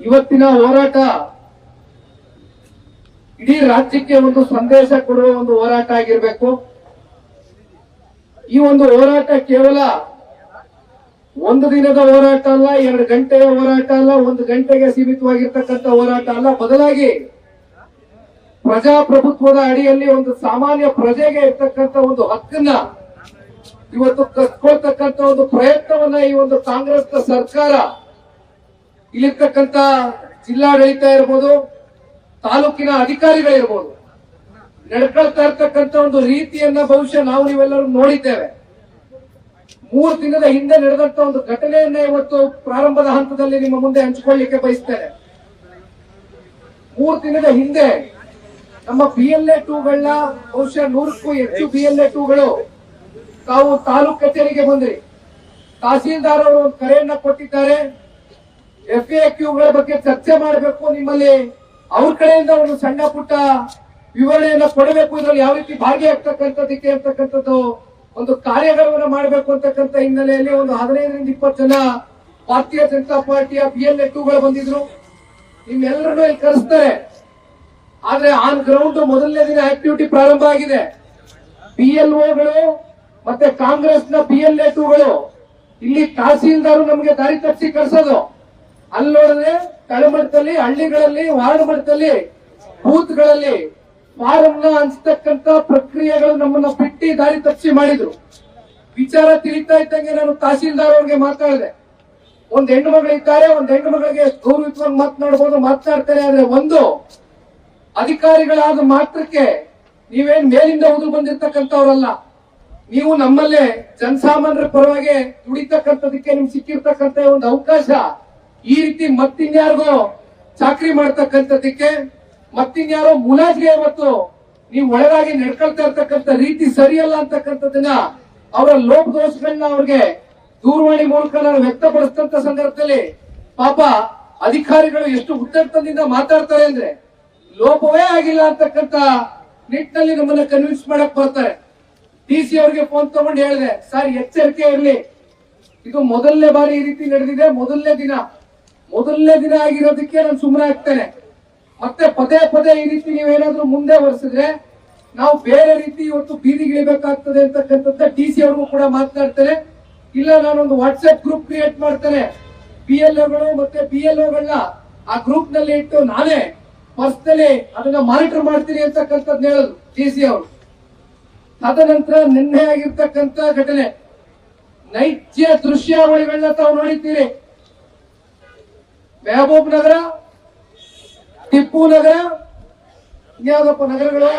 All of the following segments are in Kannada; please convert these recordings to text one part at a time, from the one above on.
ಇವತ್ತಿನ ಹೋರಾಟ ಇಡೀ ರಾಜ್ಯಕ್ಕೆ ಒಂದು ಸಂದೇಶ ಕೊಡುವ ಒಂದು ಹೋರಾಟ ಆಗಿರಬೇಕು. ಈ ಒಂದು ಹೋರಾಟ ಕೇವಲ ಒಂದು ದಿನದ ಹೋರಾಟ ಅಲ್ಲ, 2 ಗಂಟೆಯ ಹೋರಾಟ ಅಲ್ಲ, 1 ಗಂಟೆಗೆ ಸೀಮಿತವಾಗಿರ್ತಕ್ಕಂಥ ಹೋರಾಟ ಅಲ್ಲ. ಬದಲಾಗಿ ಪ್ರಜಾಪ್ರಭುತ್ವದ ಅಡಿಯಲ್ಲಿ ಒಂದು ಸಾಮಾನ್ಯ ಪ್ರಜೆಗೆ ಇರ್ತಕ್ಕಂಥ ಒಂದು ಹಕ್ಕನ್ನ ಇವತ್ತು ಕಸ್ಕೊಳ್ತಕ್ಕಂಥ ಒಂದು ಪ್ರಯತ್ನವನ್ನ ಈ ಒಂದು ಕಾಂಗ್ರೆಸ್ ಸರ್ಕಾರ, ಇಲ್ಲಿರ್ತಕ್ಕಂಥ ಜಿಲ್ಲಾಡಳಿತ ಇರ್ಬೋದು, ತಾಲೂಕಿನ ಅಧಿಕಾರಿಗಳಿರ್ಬೋದು, ನಡ್ಕೊಳ್ತಾ ಇರ್ತಕ್ಕಂಥ ಒಂದು ರೀತಿಯನ್ನ ಬಹುಶಃ ನಾವು ನೀವೆಲ್ಲರೂ ನೋಡಿದ್ದೇವೆ. 3 ದಿನದ ಹಿಂದೆ ನಡೆದಂತ ಒಂದು ಘಟನೆಯನ್ನ ಇವತ್ತು ಪ್ರಾರಂಭದ ಹಂತದಲ್ಲಿ ನಿಮ್ಮ ಮುಂದೆ ಹಂಚಿಕೊಳ್ಳಿಕ್ಕೆ ಬಯಸ್ತೇನೆ. 3 ದಿನದ ಹಿಂದೆ ನಮ್ಮ BLA 2ಗಳನ್ನ ಬಹುಶಃ 100ಕ್ಕೂ ಹೆಚ್ಚು BLA 2ಗಳು ತಾವು ತಾಲೂಕು ಕಚೇರಿಗೆ ಬಂದ್ರಿ. ತಹಸೀಲ್ದಾರ್ ಅವರು ಒಂದು ಕರೆಯನ್ನ ಕೊಟ್ಟಿದ್ದಾರೆ. FAQಗಳ ಬಗ್ಗೆ ಚರ್ಚೆ ಮಾಡಬೇಕು, ನಿಮ್ಮಲ್ಲಿ ಅವ್ರ ಕಡೆಯಿಂದ ಒಂದು ಸಣ್ಣ ಪುಟ್ಟ ವಿವರಣೆಯನ್ನ ಕೊಡಬೇಕು, ಇದರಲ್ಲಿ ಯಾವ ರೀತಿ ಭಾಗಿಯಾಗ್ತಕ್ಕಂಥದ್ದಕ್ಕೆ ಅಂತಕ್ಕಂಥದ್ದು ಒಂದು ಕಾರ್ಯಾಗಾರವನ್ನು ಮಾಡಬೇಕು ಅಂತಕ್ಕಂಥ ಹಿನ್ನೆಲೆಯಲ್ಲಿ ಒಂದು 15ರಿಂದ 20 ಜನ ಭಾರತೀಯ ಜನತಾ ಪಾರ್ಟಿಯ BLA 2ಗಳು ಬಂದಿದ್ರು. ನಿಮ್ಮೆಲ್ಲರನ್ನು ಇಲ್ಲಿ ಕರೆಸ್ತಾರೆ. ಆದ್ರೆ ಆನ್ ಗ್ರೌಂಡ್ ಮೊದಲನೇ ದಿನ ಆಕ್ಟಿವಿಟಿ ಪ್ರಾರಂಭ ಆಗಿದೆ. PLOಗಳು ಮತ್ತೆ ಕಾಂಗ್ರೆಸ್ನ BLA 2ಗಳು ಇಲ್ಲಿ ತಹಸೀಲ್ದಾರು ನಮಗೆ ದಾರಿ ತಪ್ಪಿಸಿ ಕಳಿಸೋದು. ಅಲ್ಲಿ ನೋಡಿದ್ರೆ ತಳಮಟ್ಟದಲ್ಲಿ, ಹಳ್ಳಿಗಳಲ್ಲಿ, ವಾರ್ಡ್ ಮಟ್ಟದಲ್ಲಿ, ಬೂತ್ಗಳಲ್ಲಿ ಫಾರಂನ ಹಂಚತಕ್ಕಂತ ಪ್ರಕ್ರಿಯೆಗಳು ನಮ್ಮನ್ನ ಬಿಟ್ಟು ದಾರಿ ತಪ್ಪಿಸಿ ಮಾಡಿದ್ರು. ವಿಚಾರ ತಿಳಿತಾ ಇದ್ದಂಗೆ ನಾನು ತಹಸೀಲ್ದಾರ್ ಅವ್ರಿಗೆ ಮಾತಾಡಿದೆ. ಒಂದ್ ಹೆಣ್ಣು ಮಗಳಿದ್ದಾರೆ, ಒಂದ್ ಹೆಣ್ಣು ಮಗಳಿಗೆ ಗೌರವಿತವಾಗಿ ಮಾತನಾಡಬಹುದು, ಮಾತನಾಡ್ತಾರೆ. ಆದ್ರೆ ಒಂದು ಅಧಿಕಾರಿಗಳಾದ ಮಾತ್ರಕ್ಕೆ ನೀವೇನ್ ಮೇಲಿಂದ ಉದು ಬಂದಿರ್ತಕ್ಕಂಥವ್ರಲ್ಲ. ನೀವು ನಮ್ಮಲ್ಲೇ ಜನಸಾಮಾನ್ಯರ ಪರವಾಗಿ ದುಡಿತಕ್ಕಂಥದಕ್ಕೆ ನಿಮ್ಗೆ ಸಿಕ್ಕಿರ್ತಕ್ಕಂಥ ಒಂದು ಅವಕಾಶ ಈ ರೀತಿ ಮತ್ತಿನ್ಯಾರಿಗೋ ಚಾಕ್ರಿ ಮಾಡ್ತಕ್ಕಂಥದಕ್ಕೆ, ಮತ್ತಿನ್ಯಾರೋ ಮುಲಾಜಿಗೆ ಇವತ್ತು ನೀವು ಒಳಗಾಗಿ ನಡ್ಕೊಳ್ತಾ ಇರ್ತಕ್ಕಂಥ ರೀತಿ ಸರಿಯಲ್ಲ ಅಂತಕ್ಕಂಥದ್ದನ್ನ ಅವರ ಲೋಪದೋಷಗಳನ್ನ ಅವ್ರಿಗೆ ದೂರವಾಣಿ ಮೂಲಕ ನಾನು ವ್ಯಕ್ತಪಡಿಸಿದಂತ ಸಂದರ್ಭದಲ್ಲಿ ಪಾಪ ಅಧಿಕಾರಿಗಳು ಎಷ್ಟು ಉತ್ತರದಿಂದ ಮಾತಾಡ್ತಾರೆ ಅಂದ್ರೆ ಲೋಪವೇ ಆಗಿಲ್ಲ ಅಂತಕ್ಕಂಥ ನಿಟ್ಟಿನಲ್ಲಿ ನಮ್ಮನ್ನ ಕನ್ವಿನ್ಸ್ ಮಾಡಕ್ ಬರ್ತಾರೆ. DC ಅವರಿಗೆ ಫೋನ್ ತಗೊಂಡು ಹೇಳಿದೆ, ಸರ್ ಎಚ್ಚರಿಕೆ ಇರಲಿ, ಇದು ಮೊದಲನೇ ಬಾರಿ ಈ ರೀತಿ ನಡೆದಿದೆ, ಮೊದಲನೇ ದಿನ ಆಗಿರೋದಕ್ಕೆ ನಾನು ಸುಮ್ಮನೆ ಆಗ್ತೇನೆ. ಮತ್ತೆ ಪದೇ ಪದೇ ಈ ರೀತಿ ನೀವೇನಾದ್ರೂ ಮುಂದೆ ವರ್ಸಿದ್ರೆ ನಾವು ಬೇರೆ ರೀತಿ ಇವತ್ತು ಬೀದಿಗಿಳಿಬೇಕಾಗ್ತದೆ ಅಂತಕ್ಕಂಥದ್ದ DC ಅವ್ರಿಗೂ ಕೂಡ ಮಾತನಾಡ್ತೇನೆ. ಇಲ್ಲ, ನಾನೊಂದು ವಾಟ್ಸ್ಆಪ್ ಗ್ರೂಪ್ ಕ್ರಿಯೇಟ್ ಮಾಡ್ತೇನೆ, PLOಗಳು ಮತ್ತೆ BLOಗಳನ್ನ ಆ ಗ್ರೂಪ್ ನಲ್ಲಿ ಇಟ್ಟು ನಾನೇ ಪರ್ಸನಲಿ ಅದನ್ನ ಮಾನಿಟರ್ ಮಾಡ್ತೀನಿ ಅಂತಕ್ಕಂಥದ್ದು ಹೇಳಿದ್ರು DC ಅವರು. ತದನಂತರ ನಿನ್ನೆ ಆಗಿರ್ತಕ್ಕಂಥ ಘಟನೆ, ನೈಜ ದೃಶ್ಯಾವಳಿಗಳನ್ನ ತಾವು ನೋಡಿದ್ದೀರಿ. ಮೆಹಬೂಬ್ ನಗರ, ಟಿಪ್ಪು ನಗರ, ಯಾವ್ದಪ್ಪ ನಗರಗಳು,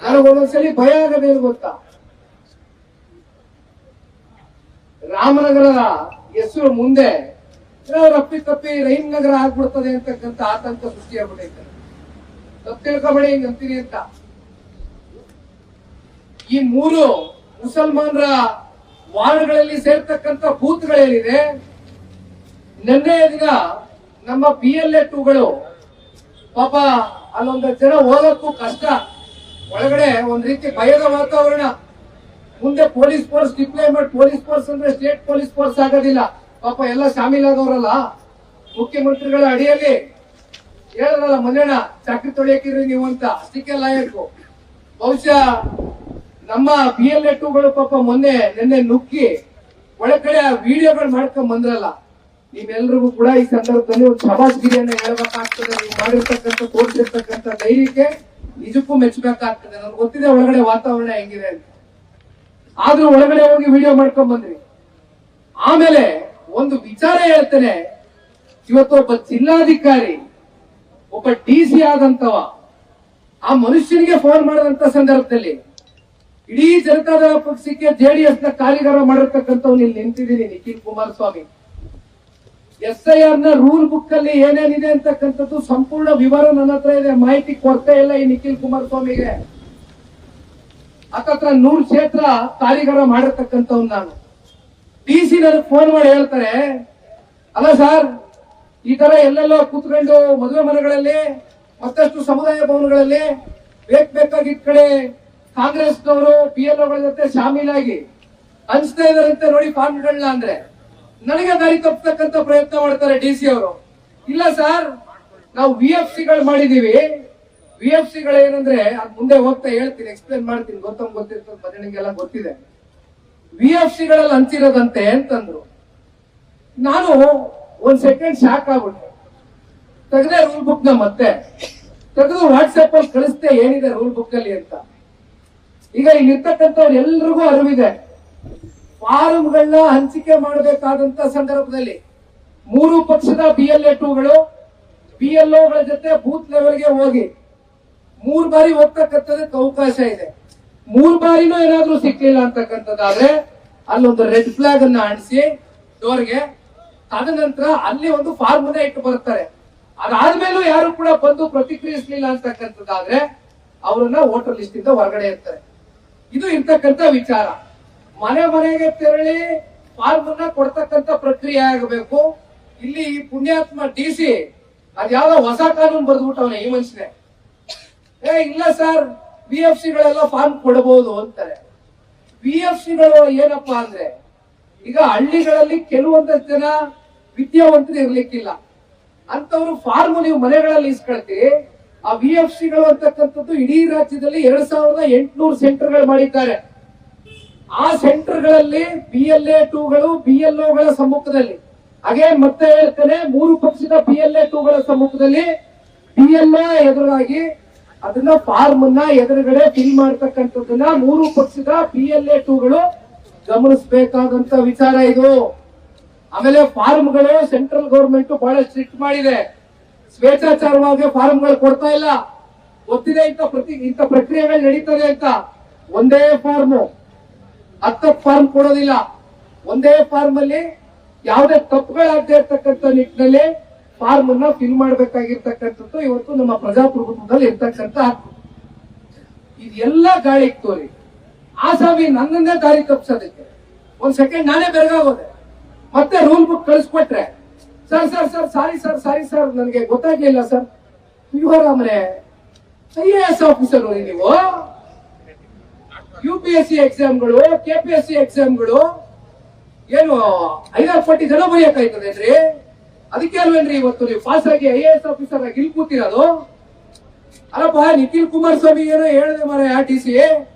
ನನಗೊಂದೊಂದ್ಸಲಿ ಭಯ ಆಗದೇನು ಗೊತ್ತಾ, ರಾಮನಗರ ಹೆಸರು ಮುಂದೆ ರಪ್ಪಿ ತಪ್ಪಿ ರೈಮ್ ನಗರ ಆಗ್ಬಿಡ್ತದೆ ಅಂತಕ್ಕಂಥ ಆತಂಕ ಸೃಷ್ಟಿಯಾಗ್ಬಿಟ್ಟೈತೆ. ತಪ್ಪು ತಿಳ್ಕೊಬೇಡಿ ಹಿಂಗ್ ಅಂತೀನಿ ಅಂತ. ಈ 3 ಮುಸಲ್ಮಾನರ ವಾರ್ಡ್ಗಳಲ್ಲಿ ಸೇರ್ತಕ್ಕಂಥ ಬೂತ್ಗಳೇನಿದೆ, ನಿನ್ನೆ ದಿನ ನಮ್ಮ BLA 2ಗಳು ಪಾಪ ಅಲ್ಲೊಂದು ಜನ ಹೋಗಕ್ಕೂ ಕಷ್ಟ, ಒಳಗಡೆ ಒಂದ್ ರೀತಿ ಭಯದ ವಾತಾವರಣ. ಮುಂದೆ police force deployment, police force ಅಂದ್ರೆ ಸ್ಟೇಟ್ ಪೊಲೀಸ್ ಫೋರ್ಸ್ ಆಗೋದಿಲ್ಲ, ಪಾಪ ಎಲ್ಲ ಶಾಮೀಲಾದವರಲ್ಲ. ಮುಖ್ಯಮಂತ್ರಿಗಳ ಅಡಿಯಲ್ಲಿ ಹೇಳಿದ್ರಲ್ಲ ಮನೆಯಣ್ಣ, ಚಾಕ್ರಿ ತೊಳೆಯಕ್ಕಿರಿ ನೀವು ಅಂತ, ಅಷ್ಟಕ್ಕೆ ಲಾಯಕು. ಬಹುಶಃ ನಮ್ಮ BLA 2ಗಳು ಪಾಪ ನಿನ್ನೆ ನುಗ್ಗಿ ಒಳಗಡೆ ಆ ವಿಡಿಯೋಗಳು ಮಾಡ್ಕೊಂಡ್ ಬಂದ್ರಲ್ಲ. ನೀವೆಲ್ರಿಗೂ ಕೂಡ ಈ ಸಂದರ್ಭದಲ್ಲಿ ಒಂದು ಶಬಾಷ್ಗಿರಿಯನ್ನ ಹೇಳ್ಬೇಕಾಗ್ತದೆ. ನೀವು ಮಾಡಿರ್ತಕ್ಕಂಥ, ತೋರಿಸಿರ್ತಕ್ಕಂಥ ಧೈರ್ಯಕ್ಕೆ ನಿಜಕ್ಕೂ ಮೆಚ್ಚಬೇಕಾಗ್ತದೆ. ನನ್ಗೆ ಗೊತ್ತಿದೆ ಒಳಗಡೆ ವಾತಾವರಣ ಹೆಂಗಿದೆ ಅಂತ. ಆದ್ರೂ ಒಳಗಡೆ ಹೋಗಿ ವಿಡಿಯೋ ಮಾಡ್ಕೊಂಡ್ ಬಂದ್ರಿ. ಆಮೇಲೆ ಒಂದು ವಿಚಾರ ಹೇಳ್ತೇನೆ, ಇವತ್ತು ಒಬ್ಬ ಜಿಲ್ಲಾಧಿಕಾರಿ, ಒಬ್ಬ DC ಆದಂತವ, ಆ ಮನುಷ್ಯನಿಗೆ ಫೋನ್ ಮಾಡಿದಂತ ಸಂದರ್ಭದಲ್ಲಿ ಇಡೀ ಜನತಾದಳ ಪಕ್ಷಕ್ಕೆ JDS ನ ಕಾರ್ಯಾಗಾರ ಮಾಡಿರ್ತಕ್ಕಂಥವ್ನು ಇಲ್ಲಿ ನಿಂತಿದ್ದೀನಿ, ನಿಖಿಲ್ ಕುಮಾರಸ್ವಾಮಿ. SIR ನ ರೂಲ್ ಬುಕ್ ಅಲ್ಲಿ ಏನೇನಿದೆ ಅಂತಕ್ಕಂಥದ್ದು ಸಂಪೂರ್ಣ ವಿವರ ನನ್ನ ಹತ್ರ ಇದೆ, ಮಾಹಿತಿ ಕೊಡ್ತಾ ಇಲ್ಲ ಈ ನಿಖಿಲ್ ಕುಮಾರಸ್ವಾಮಿಗೆ. ಹತ್ತತ್ರ 100 ಕ್ಷೇತ್ರ ಕಾರ್ಯಾಗಾರ ಮಾಡಿರ್ತಕ್ಕಂಥವ್ನು ನಾನು. DC ನನಗೆ ಫೋನ್ ಮಾಡಿ ಹೇಳ್ತಾರೆ, ಅಲ್ಲ ಸರ್, ಈ ತರ ಎಲ್ಲೆಲ್ಲೋ ಕೂತ್ಕೊಂಡು ಮದುವೆ ಮನೆಗಳಲ್ಲಿ ಮತ್ತಷ್ಟು ಸಮುದಾಯ ಭವನಗಳಲ್ಲಿ ಬೇಕಾಗಿದ್ದ ಕಡೆ ಕಾಂಗ್ರೆಸ್ನವರು PLOಗಳ ಜೊತೆ ಶಾಮೀಲಾಗಿ ಹಂಚ್ತಾ ಇದಾರಂತೆ ನೋಡಿ ಫಾರ್ಮ್ಗಳನ್ನ. ಅಂದ್ರೆ ನನಗೆ ದಾರಿ ತಪ್ಪತಕ್ಕಂತ ಪ್ರಯತ್ನ ಮಾಡ್ತಾರೆ ಡಿ ಸಿ ಅವರು. ಇಲ್ಲ ಸರ್, ನಾವು VFC ಗಳು ಮಾಡಿದೀವಿ. VFC ಗಳು ಏನಂದ್ರೆ ಅದ್ ಮುಂದೆ ಹೋಗ್ತಾ ಹೇಳ್ತೀನಿ, ಎಕ್ಸ್ಪ್ಲೇನ್ ಮಾಡ್ತೀನಿ, ಗೊತ್ತಿರ್ತದೆ, ಬದನೆಗೆಲ್ಲ ಗೊತ್ತಿದೆ. VFC ಗಳಲ್ಲಿ ಹಂಚಿರೋದಂತೆ ಅಂತಂದ್ರು. ನಾನು ಒಂದ್ ಸೆಕೆಂಡ್ ಶಾಕ್ ಆಗ್ಬಿಟ್ಟೆ. ತೆಗೆದೆ ರೂಲ್ ಬುಕ್ ನ ಮತ್ತೆ ತೆಗೆದು ವಾಟ್ಸ್ಆಪ್ ಅಲ್ಲಿ ಕಳಿಸ್ದೆ ಏನಿದೆ ರೂಲ್ ಬುಕ್ ಅಲ್ಲಿ ಅಂತ. ಈಗ ಇಲ್ಲಿರ್ತಕ್ಕಂಥವ್ರು ಎಲ್ರಿಗೂ ಅರಿವಿದೆ, ಫಾರ್ಮ್ಗಳನ್ನ ಹಂಚಿಕೆ ಮಾಡಬೇಕಾದಂತ ಸಂದರ್ಭದಲ್ಲಿ 3 ಪಕ್ಷದ BLA 2ಗಳು BLO ಗಳ ಜೊತೆ ಬೂತ್ ಲೆವೆಲ್ಗೆ ಹೋಗಿ 3 ಬಾರಿ ಹೋಗ್ತಕ್ಕಂಥದಕ್ಕೆ ಅವಕಾಶ ಇದೆ. 3 ಬಾರಿನೂ ಏನಾದ್ರೂ ಸಿಕ್ಲಿಲ್ಲ ಅಂತಕ್ಕಂಥದ್ದಾದ್ರೆ ಅಲ್ಲೊಂದು ರೆಡ್ ಫ್ಲಾಗ್ ಅನ್ನ ಅಂಟಿಸಿ ಡೋರ್ಗೆ, ತದನಂತರ ಅಲ್ಲಿ ಒಂದು ಫಾರ್ಮ್ ಅನ್ನ ಇಟ್ಟು ಬರ್ತಾರೆ. ಅದಾದ್ಮೇಲೂ ಯಾರು ಕೂಡ ಬಂದು ಪ್ರತಿಕ್ರಿಯಿಸಲಿಲ್ಲ ಅಂತಕ್ಕಂಥದ್ದಾದ್ರೆ ಅವರನ್ನ ವೋಟರ್ ಲಿಸ್ಟ್ ಇಂದ ಹೊರಗಡೆ ಇರ್ತಾರೆ. ಇದು ಇರ್ತಕ್ಕಂಥ ವಿಚಾರ. ಮನೆಗೆ ತೆರಳಿ ಫಾರ್ಮ್ ಅನ್ನ ಕೊಡ್ತಕ್ಕಂಥ ಪ್ರಕ್ರಿಯೆ ಆಗಬೇಕು. ಇಲ್ಲಿ ಈ ಪುಣ್ಯಾತ್ಮ DC ಅದ್ಯಾವ್ದೋ ಹೊಸ ಕಾನೂನು ಬರೆದ್ಬಿಟ್ಟವನೆ ಈ ಮನುಷ್ಯನೇ. ಇಲ್ಲ ಸರ್, VFC ಗಳೆಲ್ಲ ಫಾರ್ಮ್ ಕೊಡಬಹುದು ಅಂತಾರೆ. VFC ಗಳು ಏನಪ್ಪಾ ಅಂದ್ರೆ, ಈಗ ಹಳ್ಳಿಗಳಲ್ಲಿ ಕೆಲವೊಂದಷ್ಟು ಜನ ವಿದ್ಯಾವಂತರು ಇರ್ಲಿಕ್ಕಿಲ್ಲ, ಅಂತವ್ರು ಫಾರ್ಮ್ ನೀವು ಮನೆಗಳಲ್ಲಿ ಇಸ್ಕೊಳ್ತೀರಿ. ಆ VFC ಗಳು ಅಂತಕ್ಕಂಥದ್ದು ಇಡೀ ರಾಜ್ಯದಲ್ಲಿ 2800 ಸೆಂಟರ್ಗಳು ಮಾಡಿದ್ದಾರೆ. ಆ ಸೆಂಟರ್ಗಳಲ್ಲಿ BLA 2ಗಳು BLO ಗಳ ಸಮ್ಮುಖದಲ್ಲಿ, ಹಾಗೆ ಮತ್ತೆ ಹೇಳ್ತೇನೆ, 3 ಪಕ್ಷದ BLA 2ಗಳ ಸಮ್ಮುಖದಲ್ಲಿ BLO ಎದುರಾಗಿ ಅದನ್ನ ಫಾರ್ಮ್ ಅನ್ನ ಎದುರುಗಡೆ ಫಿಲ್ ಮಾಡ್ತಕ್ಕಂಥದ್ದನ್ನ 3 ಪಕ್ಷದ BLA 2ಗಳು ಗಮನಿಸಬೇಕಾದಂತ ವಿಚಾರ ಇದು. ಆಮೇಲೆ ಫಾರ್ಮ್ಗಳು ಸೆಂಟ್ರಲ್ ಗವರ್ಮೆಂಟ್ ಬಹಳ ಸ್ಟ್ರಿಕ್ಟ್ ಮಾಡಿದೆ. ಸ್ವೇಚ್ಛಾಚಾರವಾಗಿ ಫಾರ್ಮ್ಗಳು ಕೊಡ್ತಾ ಇಲ್ಲ. ಗೊತ್ತಿದೆ ಇಂಥ ಪ್ರಕ್ರಿಯೆಗಳು ನಡೀತದೆ ಅಂತ. ಒಂದೇ ಫಾರ್ಮ್ 10 ಫಾರ್ಮ್ ಕೊಡೋದಿಲ್ಲ. ಒಂದೇ ಫಾರ್ಮ್ ಅಲ್ಲಿ ಯಾವುದೇ ತಪ್ಪುಗಳಾಗದೇ ಇರ್ತಕ್ಕಂಥ ನಿಟ್ಟಿನಲ್ಲಿ ಫಾರ್ಮ್ ಅನ್ನ ಫಿಲ್ ಮಾಡಬೇಕಾಗಿರ್ತಕ್ಕಂಥದ್ದು ಇವತ್ತು ನಮ್ಮ ಪ್ರಜಾಪ್ರಭುತ್ವದಲ್ಲಿ ಇರ್ತಕ್ಕಂಥ ಹಕ್ಕು. ಇದೆಲ್ಲ ಗಾಳಿಗೆ ತೋರಿ ಆಸಾಮಿ ನನ್ನನ್ನೇ ದಾರಿ ತಪ್ಪಿಸೋದಕ್ಕೆ ಒಂದ್ ಸೆಕೆಂಡ್ ನಾನೇ ಬೆರಗಾಗೋದೆ. ಮತ್ತೆ ರೂಲ್ ಬುಕ್ ಕಳಿಸ್ಕೊಟ್ರೆ, ಸರ್ ಸಾರಿ ಸರ್ ನನಗೆ ಗೊತ್ತಾಗ್ಲಿಲ್ಲ ಸರ್. ಇವರೇ IAS ಆಫೀಸರ್ ನೀವು, UPSC ಎಕ್ಸಾಮ್ಗಳು, KPSC ಎಕ್ಸಾಮ್ಗಳು ಏನು 5-6 ಪಟ್ಟಿ ಜನ ಬರೆಯಕ್ಕಾಯ್ತದೇನ್ರಿ? ಅದಕ್ಕೆ ಅಲ್ವೇನ್ರಿ ಇವತ್ತು ನೀವು ಪಾಸ್ ಆಗಿ IAS ಆಫೀಸರ್ ಆಗಿ ಇಲ್ಲಿ ಕೂತಿರೋದು? ಅಲ್ಲಪ್ಪ, ನಿಖಿಲ್ ಕುಮಾರಸ್ವಾಮಿ ಏನೋ ಹೇಳಿದೆ ಮರ DC,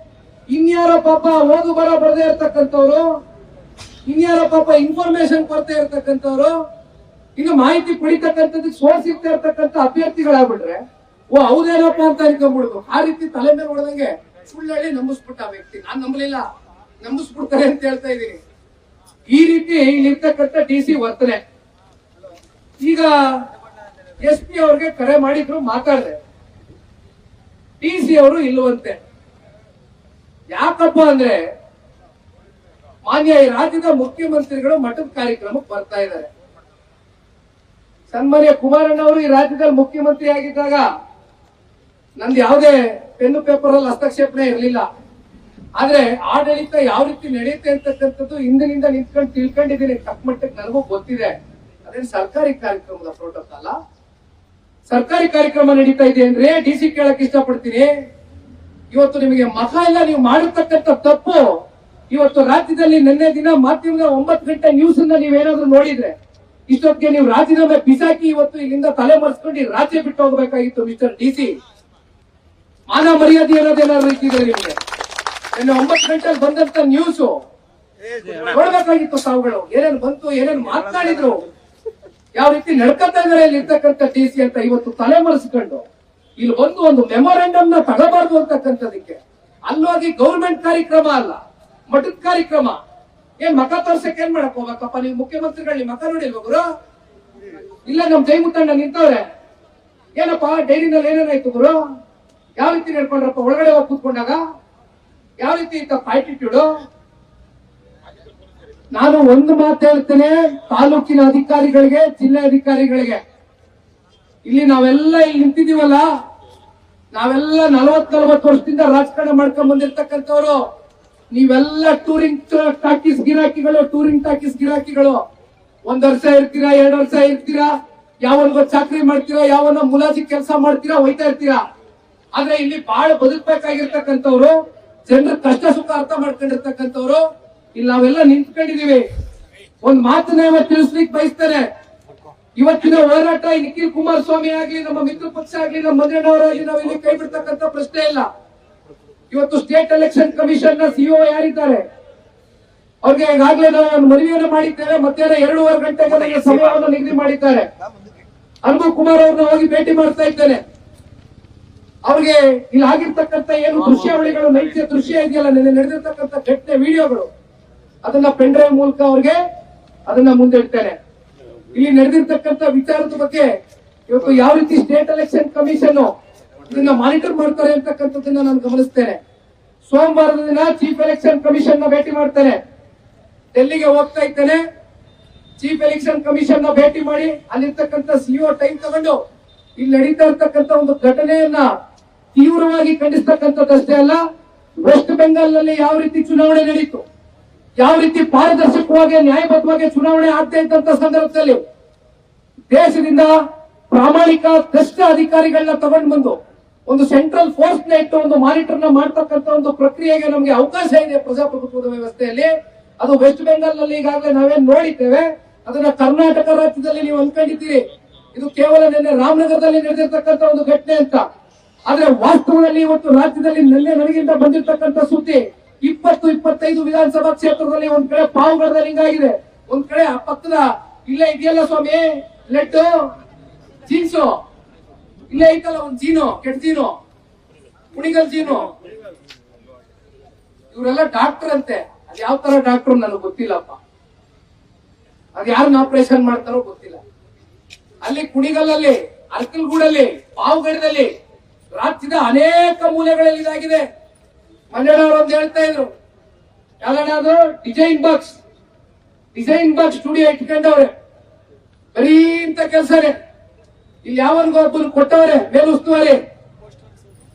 ಇನ್ಯಾರ ಪಾಪ ಓದು ಬರ ಬರದೇ ಇರ್ತಕ್ಕಂಥವ್ರು, ಇನ್ಯಾರ ಪಾಪ ಇನ್ಫಾರ್ಮೇಶನ್ ಕೊರತೆ ಇರ್ತಕ್ಕಂಥವ್ರು, ಇನ್ನು ಮಾಹಿತಿ ಪಡಿತಕ್ಕಂಥದಕ್ಕೆ ಸೋರ್ಸ್ ಇರ್ತಾ ಇರ್ತಕ್ಕಂಥ ಅಭ್ಯರ್ಥಿಗಳಾಗ್ಬಿಟ್ರೆ ಹೌದೇನಪ್ಪ ಅಂತ ಅನ್ಕೊಂಡ್ಬಿಡುದು. ಆ ರೀತಿ ತಲೆ ಮೇಲೆ ಹೊಡೆದಂಗೆ ಸುಳ್ಳಲ್ಲಿ ನಂಬಿಸ್ಬಿಟ್ಟ ವ್ಯಕ್ತಿ. ನಾನ್ ನಂಬಲಿಲ್ಲ, ನಂಬಿಸ್ಬಿಡ್ತಾರೆ ಅಂತ ಹೇಳ್ತಾ ಇದ್ದೀನಿ. ಈ ರೀತಿ ಇಲ್ಲಿರ್ತಕ್ಕಂಥ DC ವರ್ತನೆ. ಈಗ SP ಅವ್ರಿಗೆ ಕರೆ ಮಾಡಿದ್ರು, ಮಾತಾಡಿದೆ. DC ಅವರು ಇಲ್ಲವಂತೆ. ಯಾಕಪ್ಪ ಅಂದ್ರೆ ಮಾನ್ಯ ಈ ರಾಜ್ಯದ ಮುಖ್ಯಮಂತ್ರಿಗಳು ಮಠದ ಕಾರ್ಯಕ್ರಮಕ್ಕೆ ಬರ್ತಾ ಇದ್ದಾರೆ. ಸನ್ಮಾನ್ಯ ಕುಮಾರಣ್ಣ ಅವರು ಈ ರಾಜ್ಯದಲ್ಲಿ ಮುಖ್ಯಮಂತ್ರಿ ಆಗಿದ್ದಾಗ ನಂದು ಯಾವುದೇ ಪೆನ್ನು ಪೇಪರ್ ಅಲ್ಲಿ ಹಸ್ತಕ್ಷೇಪಣೆ ಇರಲಿಲ್ಲ. ಆದ್ರೆ ಆಡಳಿತ ಯಾವ ರೀತಿ ನಡೆಯುತ್ತೆ ಅಂತಕ್ಕಂಥದ್ದು ಹಿಂದಿನಿಂದ ನಿಂತ್ಕೊಂಡು ತಿಳ್ಕೊಂಡಿದ್ದೀನಿ. ತಕ್ಕ ಮಟ್ಟಕ್ಕೆ ನನಗೂ ಗೊತ್ತಿದೆ. ಅದೇನು ಸರ್ಕಾರಿ ಕಾರ್ಯಕ್ರಮದ ಪ್ರೋಟೋಕಾಲ, ಸರ್ಕಾರಿ ಕಾರ್ಯಕ್ರಮ ನಡೀತಾ ಇದೆ ಅಂದ್ರೆ DC ಕೇಳಕ್ ಇಷ್ಟಪಡ್ತೀನಿ. ಇವತ್ತು ನಿಮಗೆ ಮಖ ಎಲ್ಲ ನೀವು ಮಾಡಿರ್ತಕ್ಕಂಥ ತಪ್ಪು ಇವತ್ತು ರಾಜ್ಯದಲ್ಲಿ ನಿನ್ನೆ ದಿನ ಮಾಧ್ಯಮದ 9 ಗಂಟೆ ನ್ಯೂಸ್ ಅನ್ನ ನೀವೇನಾದ್ರೂ ನೋಡಿದ್ರೆ ಇಷ್ಟೊತ್ತಿಗೆ ನೀವು ರಾಜೀನಾಮೆ ಬಿಸಾಕಿ ಇವತ್ತು ಇಲ್ಲಿಂದ ತಲೆ ಮರೆಸ್ಕೊಂಡು ರಾಜ್ಯ ಬಿಟ್ಟು ಹೋಗಬೇಕಾಗಿತ್ತು. ಮಿಸ್ಟರ್ DC, ಮಾನ ಮರ್ಯಾದೆ ಅನ್ನೋದೇನಾದ್ರು ಇಟ್ಟಿದ್ರೆ ನಿಮ್ಗೆ ನಿನ್ನೆ 9 ಗಂಟೆಗೆ ಬಂದಂತ ನ್ಯೂಸ್ ನೋಡ್ಬೇಕಾಗಿತ್ತು. ತಾವುಗಳು ಏನೇನು ಬಂತು, ಏನೇನು ಮಾತನಾಡಿದ್ರು, ಯಾವ ರೀತಿ ನಡ್ಕೊತಾ ಇದಾರೆ ಇಲ್ಲಿ ಇರ್ತಕ್ಕಂಥ DC ಅಂತ ಇವತ್ತು ತಲೆ ಮರೆಸ್ಕೊಂಡು ಇಲ್ಲಿ ಬಂದು ಒಂದು ಮೆಮೊರಾಂಡಮ್ ನ ತಗೋಬಾರ್ದು ಅಂತಕ್ಕಂಥದಕ್ಕೆ ಅಲ್ಲೋಗಿ ಗೌರ್ಮೆಂಟ್ ಕಾರ್ಯಕ್ರಮ ಅಲ್ಲ, ಮಠದ ಕಾರ್ಯಕ್ರಮ. ಏನ್ ಮಕ ತೋರ್ಸಕ್ಕೆ ಏನ್ ಮಾಡಕ್ ಹೋಗ್ಬೇಕಪ್ಪ ನೀವು? ಮುಖ್ಯಮಂತ್ರಿಗಳು ಮಕ ನೋಡಿಲ್ವ ಗುರು? ಇಲ್ಲ ನಮ್ ಜೈಮುತ್ತಣ್ಣ ನಿಂತವ್ರೆ. ಏನಪ್ಪ ಡೈರಿನಲ್ಲಿ ಏನೇನಾಯ್ತು ಗುರು? ಯಾವ ರೀತಿ ನಡ್ಕೊಂಡ್ರಪ್ಪ? ಒಳಗಡೆ ಹೋಗಿ ಕೂತ್ಕೊಂಡಾಗ ಯಾವ ರೀತಿ ಇತ್ತ ಆಟಿಟ್ಯೂಡ್? ನಾನು ಒಂದು ಮಾತು ಹೇಳ್ತೇನೆ ತಾಲೂಕಿನ ಅಧಿಕಾರಿಗಳಿಗೆ, ಜಿಲ್ಲೆ ಅಧಿಕಾರಿಗಳಿಗೆ. ಇಲ್ಲಿ ನಾವೆಲ್ಲ ಇಲ್ಲಿ ನಿಂತಿದೀವಲ್ಲ, ನಾವೆಲ್ಲ 40-40 ವರ್ಷದಿಂದ ರಾಜಕಾರಣ ಮಾಡ್ಕೊಂಡ್ ಬಂದಿರ್ತಕ್ಕಂಥವ್ರು. ನೀವೆಲ್ಲ ಟೂರಿಂಗ್ ಟಾಕೀಸ್ ಗಿರಾಕಿಗಳು, ಟೂರಿಂಗ್ ಟಾಕೀಸ್ ಗಿರಾಕಿಗಳು. 1 ವರ್ಷ ಇರ್ತೀರಾ, 2 ವರ್ಷ ಇರ್ತೀರಾ, ಯಾವನ್ಗೋ ಚಾಕ್ರಿ ಮಾಡ್ತೀರಾ, ಯಾವನ್ನ ಮುಲಾಜಿ ಕೆಲಸ ಮಾಡ್ತೀರಾ, ಹೋಯ್ತಾ ಇರ್ತೀರಾ. ಆದ್ರೆ ಇಲ್ಲಿ ಬಹಳ ಬದುಕಬೇಕಾಗಿರ್ತಕ್ಕಂಥವ್ರು, ಜನರ ಕಷ್ಟ ಸುಖ ಅರ್ಥ ಮಾಡ್ಕೊಂಡಿರ್ತಕ್ಕಂಥವ್ರು. ಇಲ್ಲಿ ನಾವೆಲ್ಲ ನಿಂತ್ಕೊಂಡಿದೀವಿ. ಒಂದ್ ಮಾತನ್ನ ತಿಳಿಸ್ಲಿಕ್ಕೆ ಬಯಸ್ತೇನೆ. ಇವತ್ತಿನ ಹೋರಾಟ ನಿಖಿಲ್ ಕುಮಾರಸ್ವಾಮಿ ಆಗ್ಲಿ, ನಮ್ಮ ಮಿತ್ರ ಪಕ್ಷ ಆಗ್ಲಿ, ನಮ್ಮ ಮಂಜಣ್ಣವರಾಗ್ಲಿ ನಾವು ಇಲ್ಲಿ ಕೈ ಬಿಡ್ತಕ್ಕಂಥ ಪ್ರಶ್ನೆ ಇಲ್ಲ. ಇವತ್ತು ಸ್ಟೇಟ್ ಎಲೆಕ್ಷನ್ ಕಮಿಷನ್ ನ ಸಿಇಒ ಯಾರಿದ್ದಾರೆ, ಅವ್ರಿಗೆ ಈಗಾಗಲೇ ನಾವು ಒಂದು ಮನವಿಯನ್ನು ಮಾಡಿದ್ದೇವೆ. ಮಧ್ಯಾಹ್ನ 2:30 ಗಂಟೆಗೆ ಸಮಯವನ್ನು ನಿಗದಿ ಮಾಡಿದ್ದಾರೆ. ಅನುಭವ್ ಕುಮಾರ್ ಅವ್ರನ್ನ ಹೋಗಿ ಭೇಟಿ ಮಾಡ್ತಾ ಇದ್ದೇನೆ. ಅವ್ರಿಗೆ ಇಲ್ಲಿ ಆಗಿರ್ತಕ್ಕಂಥ ಏನು ದೃಶ್ಯಾವಳಿಗಳು, ನೈಜ ದೃಶ್ಯ ಇದೆಯಲ್ಲ, ನಿನ್ನೆ ನಡೆದಿರ್ತಕ್ಕಂಥ ಘಟನೆ ವಿಡಿಯೋಗಳು, ಅದನ್ನ ಪೆನ್ ಡ್ರೈವ್ ಮೂಲಕ ಅವ್ರಿಗೆ ಅದನ್ನ ಮುಂದೆ ಇಡ್ತೇನೆ. ಇಲ್ಲಿ ನಡೆದಿರ್ತಕ್ಕಂಥ ವಿಚಾರದ ಬಗ್ಗೆ ಇವತ್ತು ಯಾವ ರೀತಿ ಸ್ಟೇಟ್ ಎಲೆಕ್ಷನ್ ಕಮಿಷನ್ ಇದನ್ನ ಮಾನಿಟರ್ ಮಾಡ್ತಾರೆ ಅಂತಕ್ಕಂಥದ್ದನ್ನ ನಾನು ಗಮನಿಸ್ತೇನೆ. ಸೋಮವಾರದ ದಿನ ಚೀಫ್ ಎಲೆಕ್ಷನ್ ಕಮಿಷನ್ ನ ಭೇಟಿ ಮಾಡ್ತೇನೆ. ಡೆಲ್ಲಿಗೆ ಹೋಗ್ತಾ ಇದ್ದೇನೆ. ಚೀಫ್ ಎಲೆಕ್ಷನ್ ಕಮಿಷನ್ ನ ಭೇಟಿ ಮಾಡಿ ಅಲ್ಲಿರ್ತಕ್ಕಂಥ ಸಿಇಒ ಟೈಮ್ ತಗೊಂಡು ಇಲ್ಲಿ ನಡೀತಾ ಇರ್ತಕ್ಕಂಥ ಒಂದು ಘಟನೆಯನ್ನ ತೀವ್ರವಾಗಿ ಖಂಡಿಸ್ತಕ್ಕಂಥದ್ದಷ್ಟೇ ಅಲ್ಲ, ವೆಸ್ಟ್ ಬೆಂಗಾಲ್ ನಲ್ಲಿ ಯಾವ ರೀತಿ ಚುನಾವಣೆ ನಡೀತು, ಯಾವ ರೀತಿ ಪಾರದರ್ಶಕವಾಗಿ ನ್ಯಾಯಬದ್ಧವಾಗಿ ಚುನಾವಣೆ ಆಗ್ತಾ ಇದ್ದಂತ ಸಂದರ್ಭದಲ್ಲಿ ದೇಶದಿಂದ ಪ್ರಾಮಾಣಿಕ ದಷ್ಟ ಅಧಿಕಾರಿಗಳನ್ನ ತಗೊಂಡು ಬಂದು ಒಂದು ಸೆಂಟ್ರಲ್ ಫೋರ್ಸ್ ನ ಇಟ್ಟು ಒಂದು ಮಾನಿಟರ್ ನ ಮಾಡ್ತಕ್ಕಂಥ ಒಂದು ಪ್ರಕ್ರಿಯೆಗೆ ನಮಗೆ ಅವಕಾಶ ಇದೆ ಪ್ರಜಾಪ್ರಭುತ್ವದ ವ್ಯವಸ್ಥೆಯಲ್ಲಿ. ಅದು ವೆಸ್ಟ್ ಬೆಂಗಾಲ್ ನಲ್ಲಿ ಈಗಾಗಲೇ ನಾವೇನ್ ನೋಡಿದ್ದೇವೆ. ಅದನ್ನ ಕರ್ನಾಟಕ ರಾಜ್ಯದಲ್ಲಿ ನೀವು ಅನ್ಕೊಂಡಿದ್ದೀರಿ ಇದು ಕೇವಲ ನಿನ್ನೆ ರಾಮನಗರದಲ್ಲಿ ನಡೆದಿರ್ತಕ್ಕಂಥ ಒಂದು ಘಟನೆ ಅಂತ. ಆದ್ರೆ ವಾಸ್ತವದಲ್ಲಿ ಇವತ್ತು ರಾಜ್ಯದಲ್ಲಿ ನಿನ್ನೆ ನನಗಿಂತ ಬಂದಿರತಕ್ಕಂಥ ಸುದ್ದಿ 20-25 ವಿಧಾನಸಭಾ ಕ್ಷೇತ್ರದಲ್ಲಿ ಒಂದ್ ಕಡೆ ಪಾವುಗಡದಲ್ಲಿ ಹಿಂಗಾಗಿದೆ, ಒಂದ್ ಕಡೆ ಆ ಪಕ್ಕದ ಇಲ್ಲೇ ಇದೆಯಲ್ಲ ಸ್ವಾಮಿ ಲೆಟ್ಟು ಜೀನ್ಸು, ಇಲ್ಲೇ ಐತಲ್ಲ ಒಂದ್ ಜೀನು, ಕೆಟ್ಟ ಜೀನು, ಕುಣಿಗಲ್ ಜೀನು, ಇವರೆಲ್ಲ ಡಾಕ್ಟರ್ ಅಂತೆ. ಅದ್ ಯಾವ ತರ ಡಾಕ್ಟರ್ ನನಗೆ ಗೊತ್ತಿಲ್ಲಪ್ಪ, ಅದ್ ಯಾರನ್ನ ಆಪರೇಷನ್ ಮಾಡ್ತಾರೋ ಗೊತ್ತಿಲ್ಲ. ಅಲ್ಲಿ ಕುಣಿಗಲ್ಲಲ್ಲಿ, ಅರ್ಕಲ್ಗೂಡಲ್ಲಿ, ಪಾವುಗಡದಲ್ಲಿ, ರಾಜ್ಯದ ಅನೇಕ ಮೂಲೆಗಳಲ್ಲಿ ಇದಾಗಿದೆ. ಮಂಜಣ್ಣವರು ಒಂದು ಹೇಳ್ತಾ ಇದ್ರು, ಯಾವ್ದಣ್ಣ ಅದು ಡಿಸೈನ್ ಬಾಕ್ಸ್ ಸ್ಟುಡಿಯೋ ಇಟ್ಕೊಂಡವ್ರೆ, ಬರೀ ಇಂತ ಕೆಲಸನೇ. ಇಲ್ಲಿ ಯಾವನ್ಗೋ ಒಬ್ಬರು ಕೊಟ್ಟವ್ರೆ ಮೇಲುಸ್ತುವಾರಿ.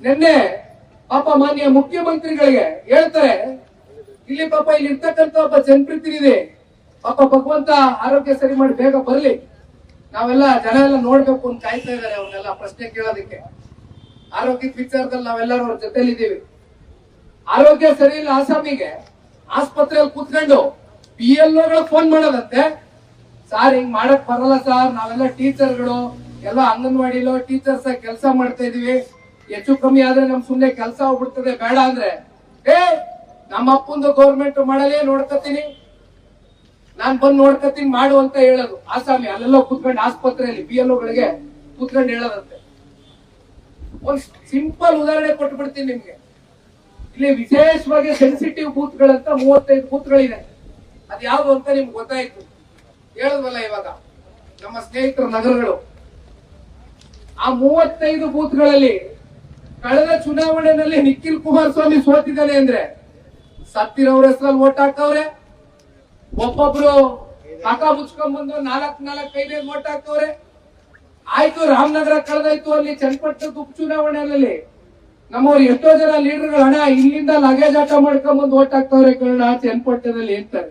ನಿನ್ನೆ ಪಾಪ ಮಾನ್ಯ ಮುಖ್ಯಮಂತ್ರಿಗಳಿಗೆ ಹೇಳ್ತಾರೆ, ಇಲ್ಲಿ ಪಾಪ ಇಲ್ಲಿ ಇರ್ತಕ್ಕಂಥ ಒಬ್ಬ ಜನಪ್ರತಿನಿಧಿ ಪಾಪ ಭಗವಂತ ಆರೋಗ್ಯ ಸರಿ ಮಾಡಿ ಬೇಗ ಬರ್ಲಿ, ನಾವೆಲ್ಲ ಜನ ಎಲ್ಲ ನೋಡ್ಬೇಕು ಅಂತ ಕಾಯ್ತಾ ಇದಾರೆ ಅವ್ರನ್ನೆಲ್ಲ ಪ್ರಶ್ನೆ ಕೇಳೋದಕ್ಕೆ. ಆರೋಗ್ಯದ ವಿಚಾರದಲ್ಲಿ ನಾವೆಲ್ಲರೂ ಅವ್ರ ಜೊತೆಲಿದ್ದೀವಿ. ಆರೋಗ್ಯ ಸರಿ ಇಲ್ಲ ಆಸಾಮಿಗೆ, ಆಸ್ಪತ್ರೆಯಲ್ಲಿ ಕೂತ್ಕೊಂಡು PLOಗಳು ಫೋನ್ ಮಾಡೋದಂತೆ, ಸಾರ್ ಹಿಂಗ್ ಮಾಡಕ್ ಬರಲ್ಲ ಸರ್, ನಾವೆಲ್ಲ ಟೀಚರ್ಗಳು ಎಲ್ಲ ಅಂಗನವಾಡಿಲೋ ಟೀಚರ್ಸ್ ಕೆಲಸ ಮಾಡ್ತಾ ಇದೀವಿ, ಹೆಚ್ಚು ಕಮ್ಮಿ ಆದ್ರೆ ನಮ್ ಸುಮ್ನೆ ಕೆಲಸ ಹೋಗ್ಬಿಡ್ತದೆ, ಬೇಡ ಅಂದ್ರೆ ನಮ್ಮ ಅಪ್ಪಂದು ಗೌರ್ಮೆಂಟ್ ಮಾಡಲೇ ನೋಡ್ಕತೀನಿ, ನಾನ್ ಬಂದ್ ನೋಡ್ಕತೀನಿ ಮಾಡು ಅಂತ ಹೇಳೋದು. ಆಸಾಮಿ ಅಲ್ಲೆಲ್ಲ ಕೂತ್ಕೊಂಡು ಆಸ್ಪತ್ರೆಯಲ್ಲಿ PLOಗಳಿಗೆ ಕೂತ್ಕೊಂಡು ಹೇಳೋದಂತೆ. ಒಂದ್ ಸಿಂಪಲ್ ಉದಾಹರಣೆ ಕೊಟ್ಟು ಬಿಡ್ತೀನಿ ನಿಮ್ಗೆ. ಇಲ್ಲಿ ವಿಶೇಷವಾಗಿ ಸೆನ್ಸಿಟಿವ್ ಬೂತ್ಗಳಂತ 35 ಬೂತ್ಗಳಿದೆ. ಅದ್ ಯಾವ್ದು ಅಂತ ನಿಮ್ಗೆ ಗೊತ್ತಾಯ್ತು, ಹೇಳದ್ವಲ್ಲ ಇವಾಗ ನಮ್ಮ ಸ್ನೇಹಿತರ ನಗರಗಳು. ಆ 35 ಬೂತ್ಗಳಲ್ಲಿ ಕಳೆದ ಚುನಾವಣೆಯಲ್ಲಿ ನಿಖಿಲ್ ಕುಮಾರಸ್ವಾಮಿ ಸೋತಿದ್ದಾನೆ ಅಂದ್ರೆ ಸತ್ತಿರೋರ ಹೆಸರಲ್ಲಿ ವೋಟ್ ಹಾಕವ್ರೆ, ಒಬ್ಬೊಬ್ರು ಕಾಕ ಮುಚ್ಕೊಂಡ್ ಬಂದು 4-5 ವೋಟ್ ಹಾಕವ್ರೆ. ಆಯ್ತು, ರಾಮನಗರ ಕಳೆದಾಯ್ತು, ಅಲ್ಲಿ ಚನ್ನಪಟ್ಟಣದ ಉಪಚುನಾವಣೆಯಲ್ಲಿ ನಮ್ಮವ್ರು ಎಷ್ಟೋ ಜನ ಲೀಡರ್ಗಳು ಹಣ ಇಲ್ಲಿಂದ ಲಗೇಜ್ ಆಟ ಮಾಡ್ಕೊಂಡ್ ಬಂದು ಓಟ್ ಹಾಕ್ತವ್ರೆ ಕನ್ನಡ ಚನ್ನಪಟ್ಟಣದಲ್ಲಿ ಅಂತಾರೆ.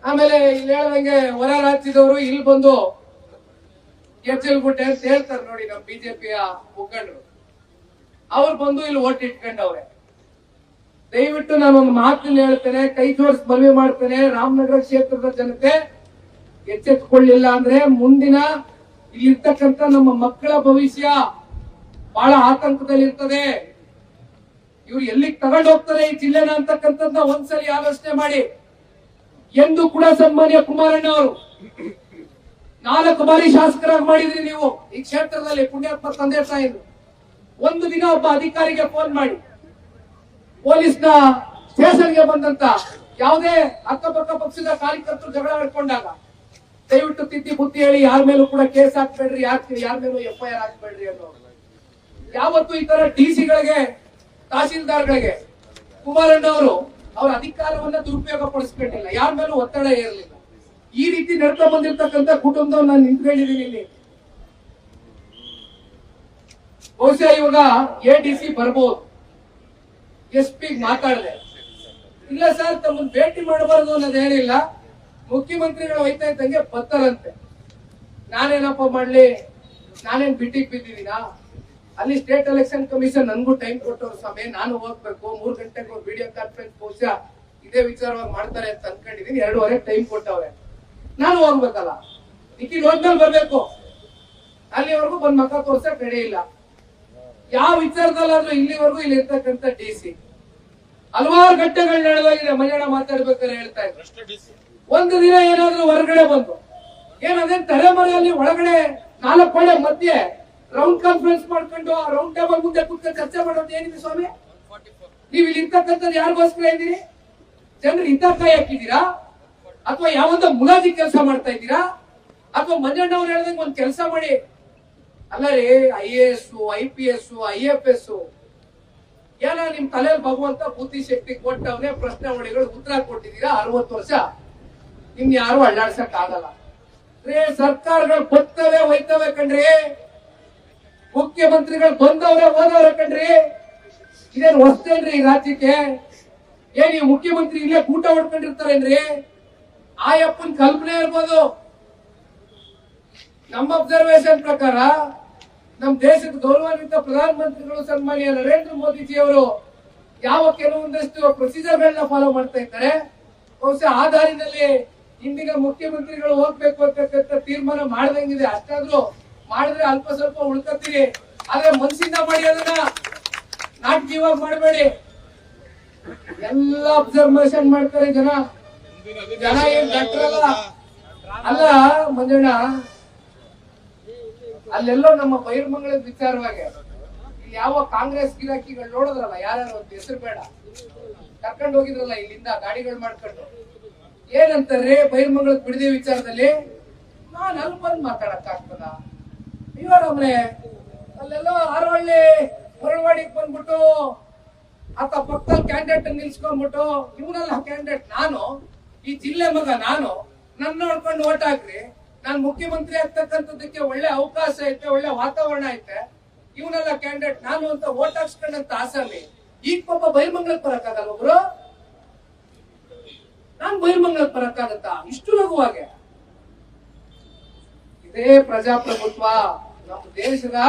ಆಮೇಲೆ ಇಲ್ಲಿ ಹೇಳ್ದಂಗೆ ಹೊರ ರಾಜ್ಯದವರು ಇಲ್ಲಿ ಬಂದು ಗೆಜ್ಜಲ್ಗುಟ್ಟೆ ಅಂತ ಹೇಳ್ತಾರೆ ನೋಡಿ ನಮ್ಮ ಬಿಜೆಪಿಯ ಮುಖಂಡರು, ಅವ್ರು ಬಂದು ಇಲ್ಲಿ ಓಟ್ ಇಟ್ಕೊಂಡವ್ರೆ. ದಯವಿಟ್ಟು ನಾನೊಂದು ಮಾತನ್ನ ಹೇಳ್ತೇನೆ, ಕೈ ಜೋಡಿಸಿ ಮನವಿ ಮಾಡ್ತೇನೆ, ರಾಮನಗರ ಕ್ಷೇತ್ರದ ಜನತೆ ಎಚ್ಚೆತ್ತುಕೊಳ್ಳಿಲ್ಲ ಅಂದ್ರೆ ಮುಂದಿನ ಇಲ್ಲಿರ್ತಕ್ಕಂಥ ನಮ್ಮ ಮಕ್ಕಳ ಭವಿಷ್ಯ ಬಹಳ ಆತಂಕದಲ್ಲಿರ್ತದೆ. ಇವ್ರು ಎಲ್ಲಿಗೆ ತಗೊಂಡು ಹೋಗ್ತಾರೆ ಈ ಜಿಲ್ಲೆನ ಅಂತಕ್ಕಂಥದ್ನ ಒಂದ್ಸಲಿ ಆಲೋಚನೆ ಮಾಡಿ. ಎಂದು ಕೂಡ ಸನ್ಮಾನ್ಯ ಕುಮಾರಣ್ಣ ಅವರು 4 ಬಾರಿ ಶಾಸಕರಾಗಿ ಮಾಡಿದ್ರಿ ನೀವು ಈ ಕ್ಷೇತ್ರದಲ್ಲಿ, ಪುಣ್ಯಾತ್ಮ ತಂದೆ ತಾಯಿದ್ರು. ಒಂದು ದಿನ ಒಬ್ಬ ಅಧಿಕಾರಿಗೆ ಫೋನ್ ಮಾಡಿ ಪೊಲೀಸ್ನ ಸ್ಟೇಷನ್ಗೆ ಬಂದಂತ ಯಾವುದೇ ಅಕ್ಕಪಕ್ಕ ಪಕ್ಷದ ಕಾರ್ಯಕರ್ತರು ಜಗಳ ಆಡ್ಕೊಂಡಾಗ ದಯವಿಟ್ಟು ತಿದ್ದಿ ಬುದ್ಧಿ ಹೇಳಿ, ಯಾರ ಮೇಲೂ ಕೂಡ ಕೇಸ್ ಹಾಕ್ಬೇಡ್ರಿ, ಯಾರ ಮೇಲೂ FIR ಹಾಕ್ಬೇಡ್ರಿ ಅನ್ನೋ. ಯಾವತ್ತು ಈ ತರ DC-ಗಳಿಗೆ ತಹಸೀಲ್ದಾರ್ಗಳಿಗೆ ಕುಮಾರಣ್ಣ ಅವರು ಅವರ ಅಧಿಕಾರವನ್ನ ದುರುಪಯೋಗ ಪಡಿಸ್ಕೊಂಡಿಲ್ಲ, ಯಾರ ಮೇಲೂ ಒತ್ತಡ ಇರಲಿಲ್ಲ. ಈ ರೀತಿ ನಡ್ತಾ ಬಂದಿರ್ತಕ್ಕಂಥ ಕುಟುಂಬದವ್ರು ನಾನು ನಿಂತ್ಕೊಂಡಿದ್ದೀನಿ ಇಲ್ಲಿ. ಬಹುಶಃ ಇವಾಗ ADC ಬರ್ಬೋದು, SP ಮಾತಾಡಿದೆ, ಇಲ್ಲ ಸರ್ ತಮ್ಮನ್ನ ಭೇಟಿ ಮಾಡಬಾರದು ಅನ್ನೋದೇನಿಲ್ಲ, ಮುಖ್ಯಮಂತ್ರಿಗಳು ಹೋಯ್ತಾ ಇದ್ದಂಗೆ ಬರ್ತಾರಂತೆ. ನಾನೇನಪ್ಪ ಮಾಡ್ಲಿ, ನಾನೇನ್ ಬಿಟ್ಟಿಗೆ ಬಿದ್ದಿದ್ದೀನಾ? ಅಲ್ಲಿ ಸ್ಟೇಟ್ ಎಲೆಕ್ಷನ್ ಕಮಿಷನ್ ನನ್ಗೂ ಟೈಮ್ ಕೊಟ್ಟವ್ರು ಸ್ವಾಮಿ, ನಾನು ಹೋಗ್ಬೇಕು, 3 ಗಂಟೆಗೆ ವಿಡಿಯೋ ಕಾನ್ಫರೆನ್ಸ್ ಬಹುಶಃ ಇದೇ ವಿಚಾರವಾಗಿ ಮಾಡ್ತಾರೆ ಅಂತ ಅನ್ಕೊಂಡಿದೀನಿ. 2.5 ಟೈಮ್ ಕೊಟ್ಟವ್ರೆ, ನಾನು ಹೋಗ್ಬೇಕಲ್ಲ, ನಿಖಿಲ್ ಹೋದ್ಮೇಲೆ ಬರ್ಬೇಕು. ಅಲ್ಲಿವರೆಗೂ ಬಂದ್ ಮಕ್ಕ ತೋರ್ಸಕ್ ರೆಡಿ ಇಲ್ಲ. ಯಾವ ವಿಚಾರದಲ್ಲಾದ್ರೂ ಇಲ್ಲಿವರೆಗೂ ಇಲ್ಲಿ ಇರ್ತಕ್ಕಂಥ DC ಹಲವಾರು ಘಟ್ಟಗಳು ನಡೆದೋಗಿದೆ. ಮಂಜಣ್ಣ ಮಾತಾಡ್ಬೇಕಾದ್ರೆ ಹೇಳ್ತಾ ಇದ್ರು, ಒಂದು ದಿನ ಏನಾದ್ರೂ ಹೊರಗಡೆ ಬಂದು ಏನಂದ್ರೆ ತಲೆಮರೆಯಲ್ಲಿ ಒಳಗಡೆ 4 ಗೋಡೆ ಮಧ್ಯೆ ರೌಂಡ್ ಕಾನ್ಫರೆನ್ಸ್ ಮಾಡ್ಕೊಂಡು ಆ ರೌಂಡ್ ಟೇಬಲ್ ಮುಂದೆ ಕೂತ್ಕೊಂಡು ಚರ್ಚೆ ಮಾಡೋದು ಏನಿದೆ ಸ್ವಾಮಿ? ನೀವು ಇಲ್ಲಿ ಇರ್ತಕ್ಕಂಥದ್ದು ಯಾರಿಗೋಸ್ಕರ ಇದ್ದೀರಿ? ಜನರು ಹಿತ ಕಾಯಕಿದ್ದೀರಾ ಅಥವಾ ಯಾವೊಂದು ಮುಲಾಜಿ ಕೆಲಸ ಮಾಡ್ತಾ ಇದ್ದೀರಾ? ಅಥವಾ ಮಂಜಣ್ಣ ಅವ್ರು ಹೇಳ್ದಂಗೆ ಒಂದ್ ಕೆಲಸ ಮಾಡಿ, ಅಲ್ಲ ರೀ, IAS, IPS, IFS ಏನ ನಿಮ್ ತಲೆಯಲ್ಲಿ ಭಗವಂತ ಬುದ್ಧಿ ಶಕ್ತಿ ಕೊಟ್ಟವನೇ, ಪ್ರಶ್ನೆ ಹೊಡಿಗಳು ಉತ್ತರ ಕೊಟ್ಟಿದ್ದೀರಾ. 60 ವರ್ಷ ನಿಮ್ ಯಾರು ಅಳ್ಳಾಡ್ಸಕ್ ಆಗಲ್ಲ ರೀ. ಸರ್ಕಾರಗಳು ಬರ್ತವೆ ಹೋಯ್ತವೆ ಕಣ್ರಿ, ಮುಖ್ಯಮಂತ್ರಿಗಳು ಬಂದವ್ರೆ ಹೋದವ್ರೆ ಕಣ್ರಿ. ಇದೇನ್ ಹೊಸ್ತೇನ್ರಿ ಈ ರಾಜ್ಯಕ್ಕೆ? ಏನ್ ಈ ಮುಖ್ಯಮಂತ್ರಿ ಇಲ್ಲೇ ಊಟ ಹೊಡ್ಕೊಂಡಿರ್ತಾರೇನ್ರಿ? ಆಯಪ್ಪನ್ ಕಲ್ಪನೆ ಇರ್ಬೋದು. ನಮ್ಮ ಅಬ್ಸರ್ವೇಷನ್ ಪ್ರಕಾರ ನಮ್ಮ ದೇಶದ ಗೌರವಾನ್ವಿತ ಪ್ರಧಾನಮಂತ್ರಿಗಳು ಸನ್ಮಾನ್ಯ ನರೇಂದ್ರ ಮೋದಿಜಿ ಅವರು ಯಾವ ಕೆಲವೊಂದಷ್ಟು ಪ್ರೊಸೀಜರ್ಗಳನ್ನ ಫಾಲೋ ಮಾಡ್ತಾ ಇದ್ದಾರೆ. ಬಹುಶಃ ಆ ದಾರಿನಲ್ಲಿ ಇಂದಿನ ಮುಖ್ಯಮಂತ್ರಿಗಳು ಹೋಗ್ಬೇಕು ಅಂತಕ್ಕಂಥ ತೀರ್ಮಾನ ಮಾಡ್ದಂಗಿದೆ. ಅಷ್ಟಾದ್ರೂ ಮಾಡಿದ್ರೆ ಅಲ್ಪ ಸ್ವಲ್ಪ ಉಳ್ಕತ್ತೀರಿ, ಆದ್ರೆ ಮನಸ್ಸಿಂದ ಮಾಡಿ, ಅದನ್ನ ನಾಟಕೀಯವಾಗಿ ಮಾಡಬೇಡಿ. ಎಲ್ಲ ಅಬ್ಸರ್ವೇಷನ್ ಮಾಡ್ತಾರೆ ಜನ ಏನ್ ಡಾಕ್ಟರ್ ಅಲ್ಲ ಮಂಜಣ್ಣ. ಅಲ್ಲೆಲ್ಲೋ ನಮ್ಮ ಬೈರ್ಮಂಗಳ ವಿಚಾರವಾಗಿ ಇಲ್ಲಿ ಯಾವ ಕಾಂಗ್ರೆಸ್ ಗಿರಾಕಿಗಳು ನೋಡಿದ್ರಲ್ಲ, ಯಾರ್ಯಾರು ಅಂತ ಹೆಸರು ಬೇಡ, ಕರ್ಕೊಂಡು ಹೋಗಿದ್ರಲ್ಲ ಇಲ್ಲಿಂದ ಗಾಡಿಗಳು ಮಾಡ್ಕೊಂಡು, ಏನಂತಾರೆ ಬೈರ್ಮಂಗಳ ಬಿಡದಿ ವಿಚಾರದಲ್ಲಿ ನಾನ್ ಅಲ್ಲಿ ಬಂದ್ ಮಾತಾಡಕ್ ಆಗ್ತದ? ಇವರಮ್ರೆ ಅಲ್ಲೆಲ್ಲೋ ಹಾರೋಳ್ಳಿ ಹೊರವಾಡಿಗೆ ಬಂದ್ಬಿಟ್ಟು ಆತ ಪಕ್ಕದಲ್ಲಿ ಕ್ಯಾಂಡಿಡೇಟ್ ನಿಲ್ಸ್ಕೊಂಡ್ಬಿಟ್ಟು, ಇವನೆಲ್ಲ ಕ್ಯಾಂಡಿಡೇಟ್, ನಾನು ಈ ಜಿಲ್ಲೆ ಮಗ, ನಾನು ನನ್ನ ನೋಡ್ಕೊಂಡು ಓಟ್ ಹಾಕ್ರಿ, ನಾನ್ ಮುಖ್ಯಮಂತ್ರಿ ಆಗ್ತಕ್ಕಂಥದ್ದಕ್ಕೆ ಒಳ್ಳೆ ಅವಕಾಶ ಐತೆ, ಒಳ್ಳೆ ವಾತಾವರಣ ಐತೆ, ಇವನೆಲ್ಲ ಕ್ಯಾಂಡಿಡೇಟ್ ನಾನು ಅಂತ ಓಟ್ ಹಾಕ್ಸ್ಕೊಂಡಂತ ಆಸಾಮಿ ಈಗ ಪಾಪ ಬೈರ್ಮಂಗ್ಳಕ್ ಬರಕ್ಕಾಗಲ್ಲ ಒಬ್ರು? ನಾನ್ ಬೈರ್ಮಂಗ್ಳಕ್ ಬರಕ್ಕಾಗತ್ತಾ ಇಷ್ಟು ಲಘುವಾಗೆ? ಇದೇ ಪ್ರಜಾಪ್ರಭುತ್ವ. ನಮ್ಮ ದೇಶದ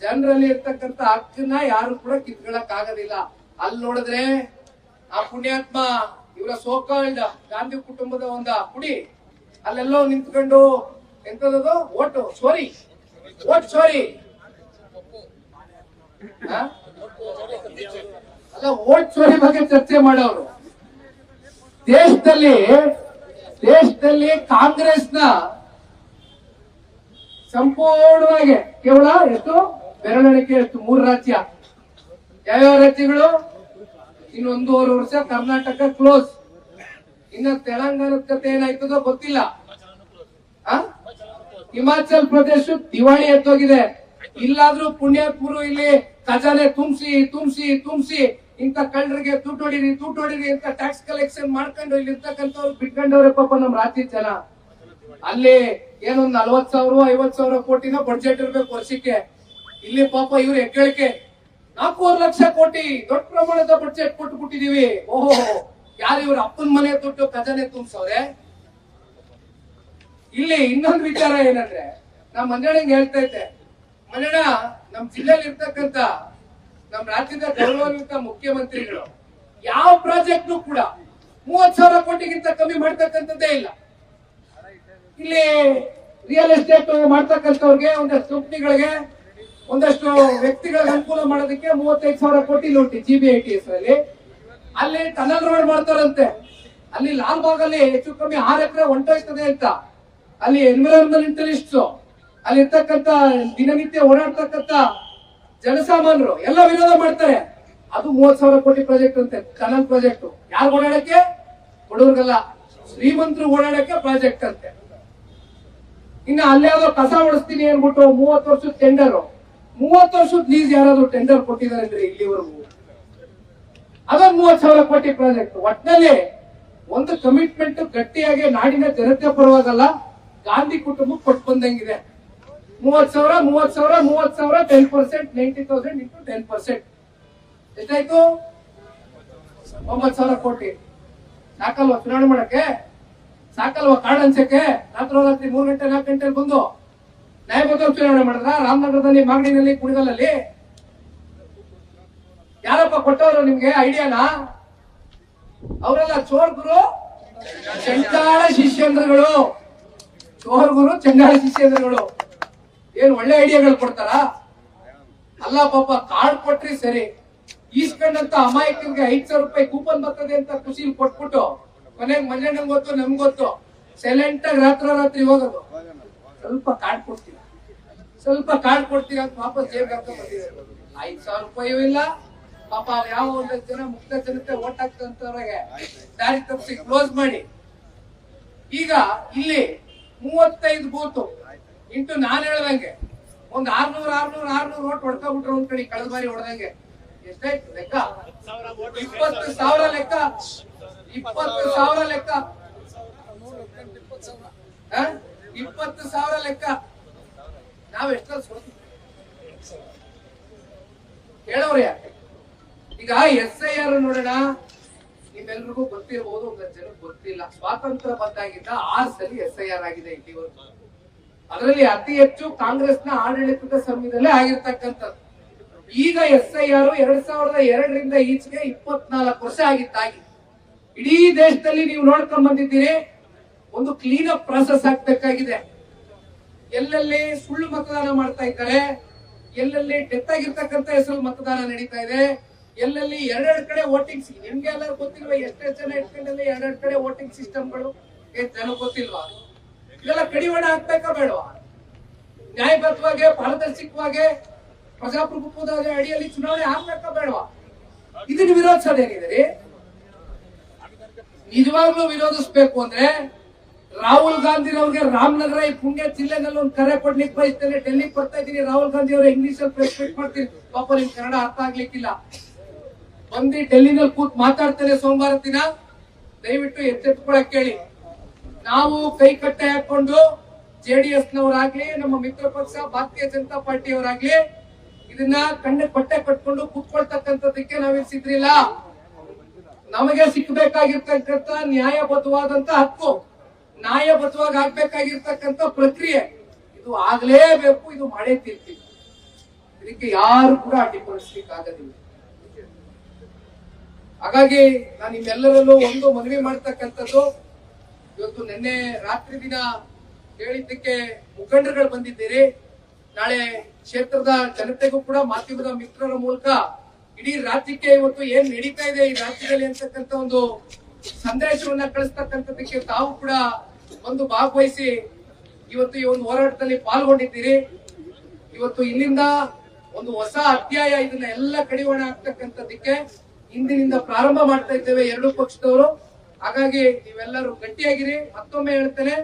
ಜನರಲ್ಲಿ ಇರ್ತಕ್ಕಂಥ ಹಕ್ಕನ್ನ ಯಾರು ಕೂಡ ಕಿತ್ಕೊಳಕ್ ಆಗೋದಿಲ್ಲ. ಅಲ್ಲಿ ನೋಡಿದ್ರೆ ಆ ಪುಣ್ಯಾತ್ಮ ಇವರ ಸೋಕಾಲ್ಡ್ ಗಾಂಧಿ ಕುಟುಂಬದ ಒಂದ ಕುಡಿ ಅಲ್ಲೆಲ್ಲೋ ನಿಂತ್ಕೊಂಡು ಎಂತದದು ಓಟ್ ಚೋರಿ ಅಲ್ಲ, ಓಟ್ ಚೋರಿ ಬಗ್ಗೆ ಚರ್ಚೆ ಮಾಡೋರು. ದೇಶದಲ್ಲಿ ಕಾಂಗ್ರೆಸ್ನ ಸಂಪೂರ್ಣವಾಗಿ ಕೇವಲ ಎಷ್ಟು ಬೆರಳಿಕೆ, ಎಷ್ಟು 3 ರಾಜ್ಯ. ಯಾವ್ಯಾವ ರಾಜ್ಯಗಳು? ಇನ್ನು 1.5 ವರ್ಷ ಕರ್ನಾಟಕ ಕ್ಲೋಸ್. ಇನ್ನ ತೆಲಂಗಾಣದ ಕತೆ ಏನಾಯ್ತದೋ ಗೊತ್ತಿಲ್ಲ. ಹಿಮಾಚಲ್ ಪ್ರದೇಶ ದಿವಾಳಿ ಎತ್ತೋಗಿದೆ. ಇಲ್ಲಾದ್ರೂ ಪುಣ್ಯಾತ್ಮರು ಇಲ್ಲಿ ಖಜಾನೆ ತುಂಬಿಸಿ ಇಂತ ಕಳ್ಳರಿಗೆ ದುಡ್ಡು ಹೊಡಿರಿ ಅಂತ ಟ್ಯಾಕ್ಸ್ ಕಲೆಕ್ಷನ್ ಮಾಡ್ಕೊಂಡು ಇಲ್ಲಿ ಇರ್ತಕ್ಕಂಥವ್ರು ಬಿಟ್ಕೊಂಡವ್ರೆ ಪಾಪ ನಮ್ ರಾಜ್ಯದ ಜನ. ಅಲ್ಲಿ ಏನೊಂದ್ 40,000 50,000 ಕೋಟಿನ ಬಡ್ಜೆಟ್ ಇರ್ಬೇಕು ವರ್ಷಕ್ಕೆ. ಇಲ್ಲಿ ಪಾಪ ಇವ್ರು ಹೆಗ್ಗಳಿಕೆ 4.5 ಲಕ್ಷ ಕೋಟಿ ದೊಡ್ಡ ಪ್ರಮಾಣದ ಬಡ್ಜೆಟ್ ಕೊಟ್ಟುಬಿಟ್ಟಿದೀವಿ. ಓಹೋ, ಯಾರು ಇವ್ರ ಅಪ್ಪನ ಮನೆ ದುಡ್ಡು ಖಜಾನೆ ತುಂಬಿಸವ್ರೆ? ಇಲ್ಲಿ ಇನ್ನೊಂದು ವಿಚಾರ ಏನಂದ್ರೆ, ನಮ್ ಮಂಜಣ್ಣಂಗೆ ಹೇಳ್ತಾ ಇದ್ದೆ, ಮಂಜಣ್ಣ ನಮ್ ಜಿಲ್ಲೆಯಲ್ಲಿ ಇರ್ತಕ್ಕಂಥ ನಮ್ ರಾಜ್ಯದ ಗೌರವಾನ್ವಿತ ಮುಖ್ಯಮಂತ್ರಿಗಳು ಯಾವ ಪ್ರಾಜೆಕ್ಟ್ ಕೂಡ 30,000 ಕೋಟಿಗಿಂತ ಕಮ್ಮಿ ಮಾಡ್ತಕ್ಕಂಥದ್ದೇ ಇಲ್ಲ. ಇಲ್ಲಿ ರಿಯಲ್ ಎಸ್ಟೇಟ್ ಮಾಡ್ತಕ್ಕಂಥವ್ರಿಗೆ, ಒಂದಷ್ಟು ಕಂಪ್ನಿಗಳಿಗೆ, ಒಂದಷ್ಟು ವ್ಯಕ್ತಿಗಳಿಗೆ ಅನುಕೂಲ ಮಾಡೋದಕ್ಕೆ 35,000 ಕೋಟಿ ಲೂಟಿ GBITS ಅಲ್ಲಿ. ಅಲ್ಲಿ ಟನಲ್ ರೋಡ್ ಮಾಡ್ತಾರಂತೆ. ಅಲ್ಲಿ ಲಾಲ್ಬಾಗ್ ಅಲ್ಲಿ ಹೆಚ್ಚು ಕಮ್ಮಿ 6 ಎಕರೆ ಹೊಂಟೋಯ್ತದೆ ಅಂತ ಅಲ್ಲಿ ಎನ್ವಿರಾನ್ಮೆಂಟಲಿಸ್ಟ್, ಅಲ್ಲಿ ಇರ್ತಕ್ಕಂಥ ದಿನನಿತ್ಯ ಓಡಾಡ್ತಕ್ಕಂಥ ಜನಸಾಮಾನ್ಯರು ಎಲ್ಲ ವಿರೋಧ ಮಾಡ್ತಾರೆ. ಅದು 30,000 ಕೋಟಿ ಪ್ರಾಜೆಕ್ಟ್ ಅಂತೆ, ಟನಲ್ ಪ್ರಾಜೆಕ್ಟ್. ಯಾರು ಓಡಾಡಕ್ಕೆ? ಬಡವ್ರಿಗಲ್ಲ, ಶ್ರೀಮಂತರು ಓಡಾಡಕ್ಕೆ ಪ್ರಾಜೆಕ್ಟ್ ಅಂತೆ. ಇನ್ನ ಅಲ್ಲಿ ಯಾವ್ದೋ ಕಸ ಹೊಡಿಸ್ತೀನಿ ಅನ್ಬಿಟ್ಟು 30 ವರ್ಷದ ಟೆಂಡರ್, 30 ವರ್ಷದ ಲೀಸ್ ಯಾರಾದ್ರೂ ಟೆಂಡರ್ ಕೊಟ್ಟಿದ್ದಾರೆ ಅಂದ್ರೆ ಇಲ್ಲಿವರೆಗೂ? ಅದೊಂದು 30,000 ಕೋಟಿ ಪ್ರಾಜೆಕ್ಟ್. ಒಟ್ಟಿನಲ್ಲಿ ಒಂದು ಕಮಿಟ್ಮೆಂಟ್ ಗಟ್ಟಿಯಾಗಿ ನಾಡಿನ ಜನತೆ ಪರವಾಗಲ್ಲ, ಗಾಂಧಿ ಕುಟುಂಬಕ್ಕೆ ಕೊಟ್ಟು ಬಂದಂಗಿದೆ. 30,000 10%, 90,000 ಇಂಟು 10% ಎಷ್ಟಾಯ್ತು? 9,000 ಕೋಟಿ. ಸಾಕಲ್ವಾ ಚುನಾವಣೆ ಮಾಡಕ್ಕೆ? ಸಾಕಲ್ವಾ ಕಾರ್ಡ್ ಹಂಚಕ್ಕೆ? ರಾತ್ರಿ 3 ಗಂಟೆ 4 ಗಂಟೆಲಿ ಬಂದು ನ್ಯಾಯಬದ್ಧ ಚುನಾವಣೆ ಮಾಡಿದ್ರ? ರಾಮನಗರದಲ್ಲಿ, ಮಾಗಡಿನಲ್ಲಿ, ಕುಣಿಗಲಲ್ಲಿ ಯಾರಪ್ಪ ಕೊಟ್ಟವರು ನಿಮ್ಗೆ ಐಡಿಯಾನ? ಅವರೆಲ್ಲ ಚೋರ್ ಗುರು ಚಂಡಾಳ ಶಿಷ್ಯಂದ್ರಗಳು, ಚೋರ್ ಗುರು ಚಂಡಾಳ ಶಿಷ್ಯಂದ್ರಗಳು. ಏನ್ ಒಳ್ಳೆ ಐಡಿಯಾಗಳು ಕೊಡ್ತಾರ? ಅಲ್ಲ ಪಾಪ ಕಾರ್ಡ್ ಕೊಟ್ರಿ ಸರಿ, ಈಸ್ಕೊಂಡಂತ ಅಮಾಯಕರಿಗೆ 5,000 ರೂಪಾಯಿ ಕೂಪನ್ ಬರ್ತದೆ ಅಂತ ಖುಷಿಲಿ ಕೊಟ್ಬಿಟ್ಟು ಕೊನೆಗೆ ಮಂಜಣ್ಣಂಗ್ ಗೊತ್ತು ನಮ್ಗೆ ಗೊತ್ತು ಸೈಲೆಂಟ್ ಆಗಿ ರಾತ್ರಿ ಹೋಗೋದು. ಸ್ವಲ್ಪ ಕಾರ್ಡ್ ಕೊಡ್ತೀರಾ, ಸ್ವಲ್ಪ ಕಾರ್ಡ್ ಕೊಡ್ತೀರಾ ಅಂತ ವಾಪಸ್ ಜೇಬ್ ಹಾಕ ಬಂದಿದ್ದಾರೆ. 5,000 ರೂಪಾಯಿಯೂ ಇಲ್ಲ ಪಾಪ. ಯಾವ ಒಂದಷ್ಟು ಜನ ಮುಕ್ತ ಜನತೆ ಓಟ್ ಹಾಕ್ತಂತವ್ರಿಗೆ ದಾರಿ ತಪ್ಪಿಸಿ ಕ್ಲೋಸ್ ಮಾಡಿ. ಈಗ ಇಲ್ಲಿ 35 ಬೂತು ಇಂಟು ನಾನು ಹೇಳ್ದಂಗೆ ಒಂದ್ 600 ಓಟ್ ಹೊಡ್ಕೊಂಡ್ಬಿಟ್ರು ಒಂದ್ ಕಡೆ. ಕಳೆದ ಬಾರಿ ಹೊಡೆದಂಗೆ ಎಷ್ಟಾಯ್ತು ಲೆಕ್ಕ? 20,000 ಲೆಕ್ಕ. 20,000 ಲೆಕ್ಕ. 20,000 ಲೆಕ್ಕ. ನಾವ್ ಎಷ್ಟಲ್ಲಿ ಸೋತೀವಿ ಹೇಳೋರು ಯಾಕೆ? ಈಗ SIR ನೋಡೋಣ. ನಿಮ್ಮೆಲ್ರಿಗೂ ಗೊತ್ತಿರಬಹುದು, ಒಂದಷ್ಟು ಜನಕ್ಕೆ ಗೊತ್ತಿಲ್ಲ. ಸ್ವಾತಂತ್ರ್ಯ ಬಂದಾಗಿದ್ದ 6 ಸಲ SIR ಆಗಿದೆ ಇಲ್ಲಿವರೆಗೂ. ಅದರಲ್ಲಿ ಅತಿ ಹೆಚ್ಚು ಕಾಂಗ್ರೆಸ್ನ ಆಡಳಿತದ ಸಮಯದಲ್ಲೇ ಆಗಿರ್ತಕ್ಕಂಥದ್ದು. ಈಗ SIR 2002ರಿಂದ ಈಚೆಗೆ 24 ವರ್ಷ ಆಗಿತ್ತಾಗಿ. ಇಡೀ ದೇಶದಲ್ಲಿ ನೀವು ನೋಡ್ಕೊಂಡ್ ಬಂದಿದ್ದೀರಿ. ಒಂದು ಕ್ಲೀನ್ ಅಪ್ ಪ್ರಾಸೆಸ್ ಆಗ್ಬೇಕಾಗಿದೆ. ಎಲ್ಲೆಲ್ಲಿ ಸುಳ್ಳು ಮತದಾನ ಮಾಡ್ತಾ ಇದ್ದಾರೆ, ಎಲ್ಲೆಲ್ಲಿ ಡೆತ್ ಆಗಿರ್ತಕ್ಕಂಥ ಹೆಸರು ಮತದಾನ ನಡೀತಾ ಇದೆ, ಎಲ್ಲೆಲ್ಲಿ 2 ಕಡೆ ವೋಟಿಂಗ್. ನಿಮ್ಗೆ ಎಲ್ಲರೂ ಗೊತ್ತಿಲ್ವಾ? ಎಷ್ಟೇ ಜನ ಇಟ್ಕೊಂಡಲ್ಲಿ 2 ಕಡೆ ವೋಟಿಂಗ್ ಸಿಸ್ಟಮ್ಗಳು ಜನ ಗೊತ್ತಿಲ್ವಾ? ಇದೆಲ್ಲ ಕಡಿವಾಣ ಆಗ್ಬೇಕಾ ಬೇಡವಾ? ನ್ಯಾಯಬದ್ಧವಾಗಿ ಪಾರದರ್ಶಕವಾಗಿ ಪ್ರಜಾಪ್ರಭುತ್ವದ ಅಡಿಯಲ್ಲಿ ಚುನಾವಣೆ ಆಗ್ಬೇಕಾ ಬೇಡವಾ? ಇದನ್ನು ವಿರೋಧಿಸೋದೇನಿದೆ? ನಿಜವಾಗ್ಲೂ ವಿರೋಧಿಸಬೇಕು ಅಂದ್ರೆ ರಾಹುಲ್ ಗಾಂಧಿ ಅವ್ರಿಗೆ ರಾಮನಗರ ಈ ಪುಣ್ಯ ಜಿಲ್ಲೆನಲ್ಲಿ ಒಂದು ಕರೆ ಕೊಡ್ಲಿಕ್ಕೆ ಬಯಸ್ತೇನೆ. ಡೆಲ್ಲಿಗೆ ಬರ್ತಾ ಇದ್ದೀನಿ, ರಾಹುಲ್ ಗಾಂಧಿ ಅವರು ಇಂಗ್ಲಿಷ್ ಅಲ್ಲಿ ಪ್ರೆಸ್ ಮೀಟ್ ಮಾಡ್ತೀನಿ. ಪಾಪ ನಿಮ್ ಕನ್ನಡ ಅರ್ಥ ಆಗ್ಲಿಕ್ಕಿಲ್ಲ. ಬಂದು ಡೆಲ್ಲಿನಲ್ಲಿ ಕೂತ್ ಮಾತಾಡ್ತೇನೆ ಸೋಮವಾರ ದಿನ. ದಯವಿಟ್ಟು ಎಚ್ಚೆತ್ಕೊಳಕ್ ಹೇಳಿ. ನಾವು ಕೈ ಕಟ್ಟೆ ಹಾಕೊಂಡು JDS ನವರಾಗ್ಲಿ, ನಮ್ಮ ಮಿತ್ರ ಪಕ್ಷ ಭಾರತೀಯ ಜನತಾ ಪಾರ್ಟಿಯವರಾಗ್ಲಿ ಇದನ್ನ ಬಟ್ಟೆ ಕಟ್ಕೊಂಡು ಕೂತ್ಕೊಳ್ತಕ್ಕಂಥದಕ್ಕೆ ನಾವೇನ್ ಸಿದ್ರಿಲ್ಲ. ನಮಗೆ ಸಿಕ್ಕಬೇಕಾಗಿರ್ತಕ್ಕಂಥ ನ್ಯಾಯಬದ್ಧವಾದಂತ ಹಕ್ಕು, ನ್ಯಾಯಬದ್ಧವಾಗಿ ಆಗ್ಬೇಕಾಗಿರ್ತಕ್ಕಂಥ ಪ್ರಕ್ರಿಯೆ ಇದು ಆಗ್ಲೇಬೇಕು. ಇದು ಮಾಡೇ ತೀರ್ತೀವಿ. ಇದಕ್ಕೆ ಯಾರು ಕೂಡ ಅಡ್ಡಿಪಡಿಸ್ಲಿಕ್ಕೆ ಆಗೋದಿಲ್ಲ. ಹಾಗಾಗಿ ನಾನು ನಿಮ್ಮೆಲ್ಲರಲ್ಲೂ ಒಂದು ಮನವಿ ಮಾಡ್ತಕ್ಕಂಥದ್ದು, ಇವತ್ತು ನಿನ್ನೆ ರಾತ್ರಿ ದಿನ ಹೇಳಿದ್ದಕ್ಕೆ ಮುಖಂಡರುಗಳು ಬಂದಿದ್ದೀರಿ. ನಾಳೆ ಕ್ಷೇತ್ರದ ಜನತೆಗೂ ಕೂಡ ಮಾಧ್ಯಮದ ಮಿತ್ರರ ಮೂಲಕ ಇಡೀ ರಾಜ್ಯಕ್ಕೆ ಇವತ್ತು ಏನ್ ನಡೀತಾ ಇದೆ ಈ ರಾಜ್ಯದಲ್ಲಿ ಅಂತಕ್ಕಂಥ ಒಂದು ಸಂದೇಶವನ್ನ ಕಳಿಸ್ತಕ್ಕಂಥದಕ್ಕೆ ತಾವು ಕೂಡ ಒಂದು ಭಾಗವಹಿಸಿ ಇವತ್ತು ಈ ಒಂದು ಹೋರಾಟದಲ್ಲಿ ಪಾಲ್ಗೊಂಡಿದ್ದೀರಿ. ಇವತ್ತು ಇಲ್ಲಿಂದ ಒಂದು ಹೊಸ ಅಧ್ಯಾಯ, ಇದನ್ನ ಎಲ್ಲ ಕಡಿವಾಣ ಆಗ್ತಕ್ಕಂಥದಕ್ಕೆ ಇಂದಿನಿಂದ ಪ್ರಾರಂಭ ಮಾಡ್ತಾ ಇದ್ದೇವೆ 2 ಪಕ್ಷದವರು. ಹಾಗಾಗಿ ನೀವೆಲ್ಲರೂ ಗಟ್ಟಿಯಾಗಿರಿ. ಮತ್ತೊಮ್ಮೆ ಹೇಳ್ತೇನೆ,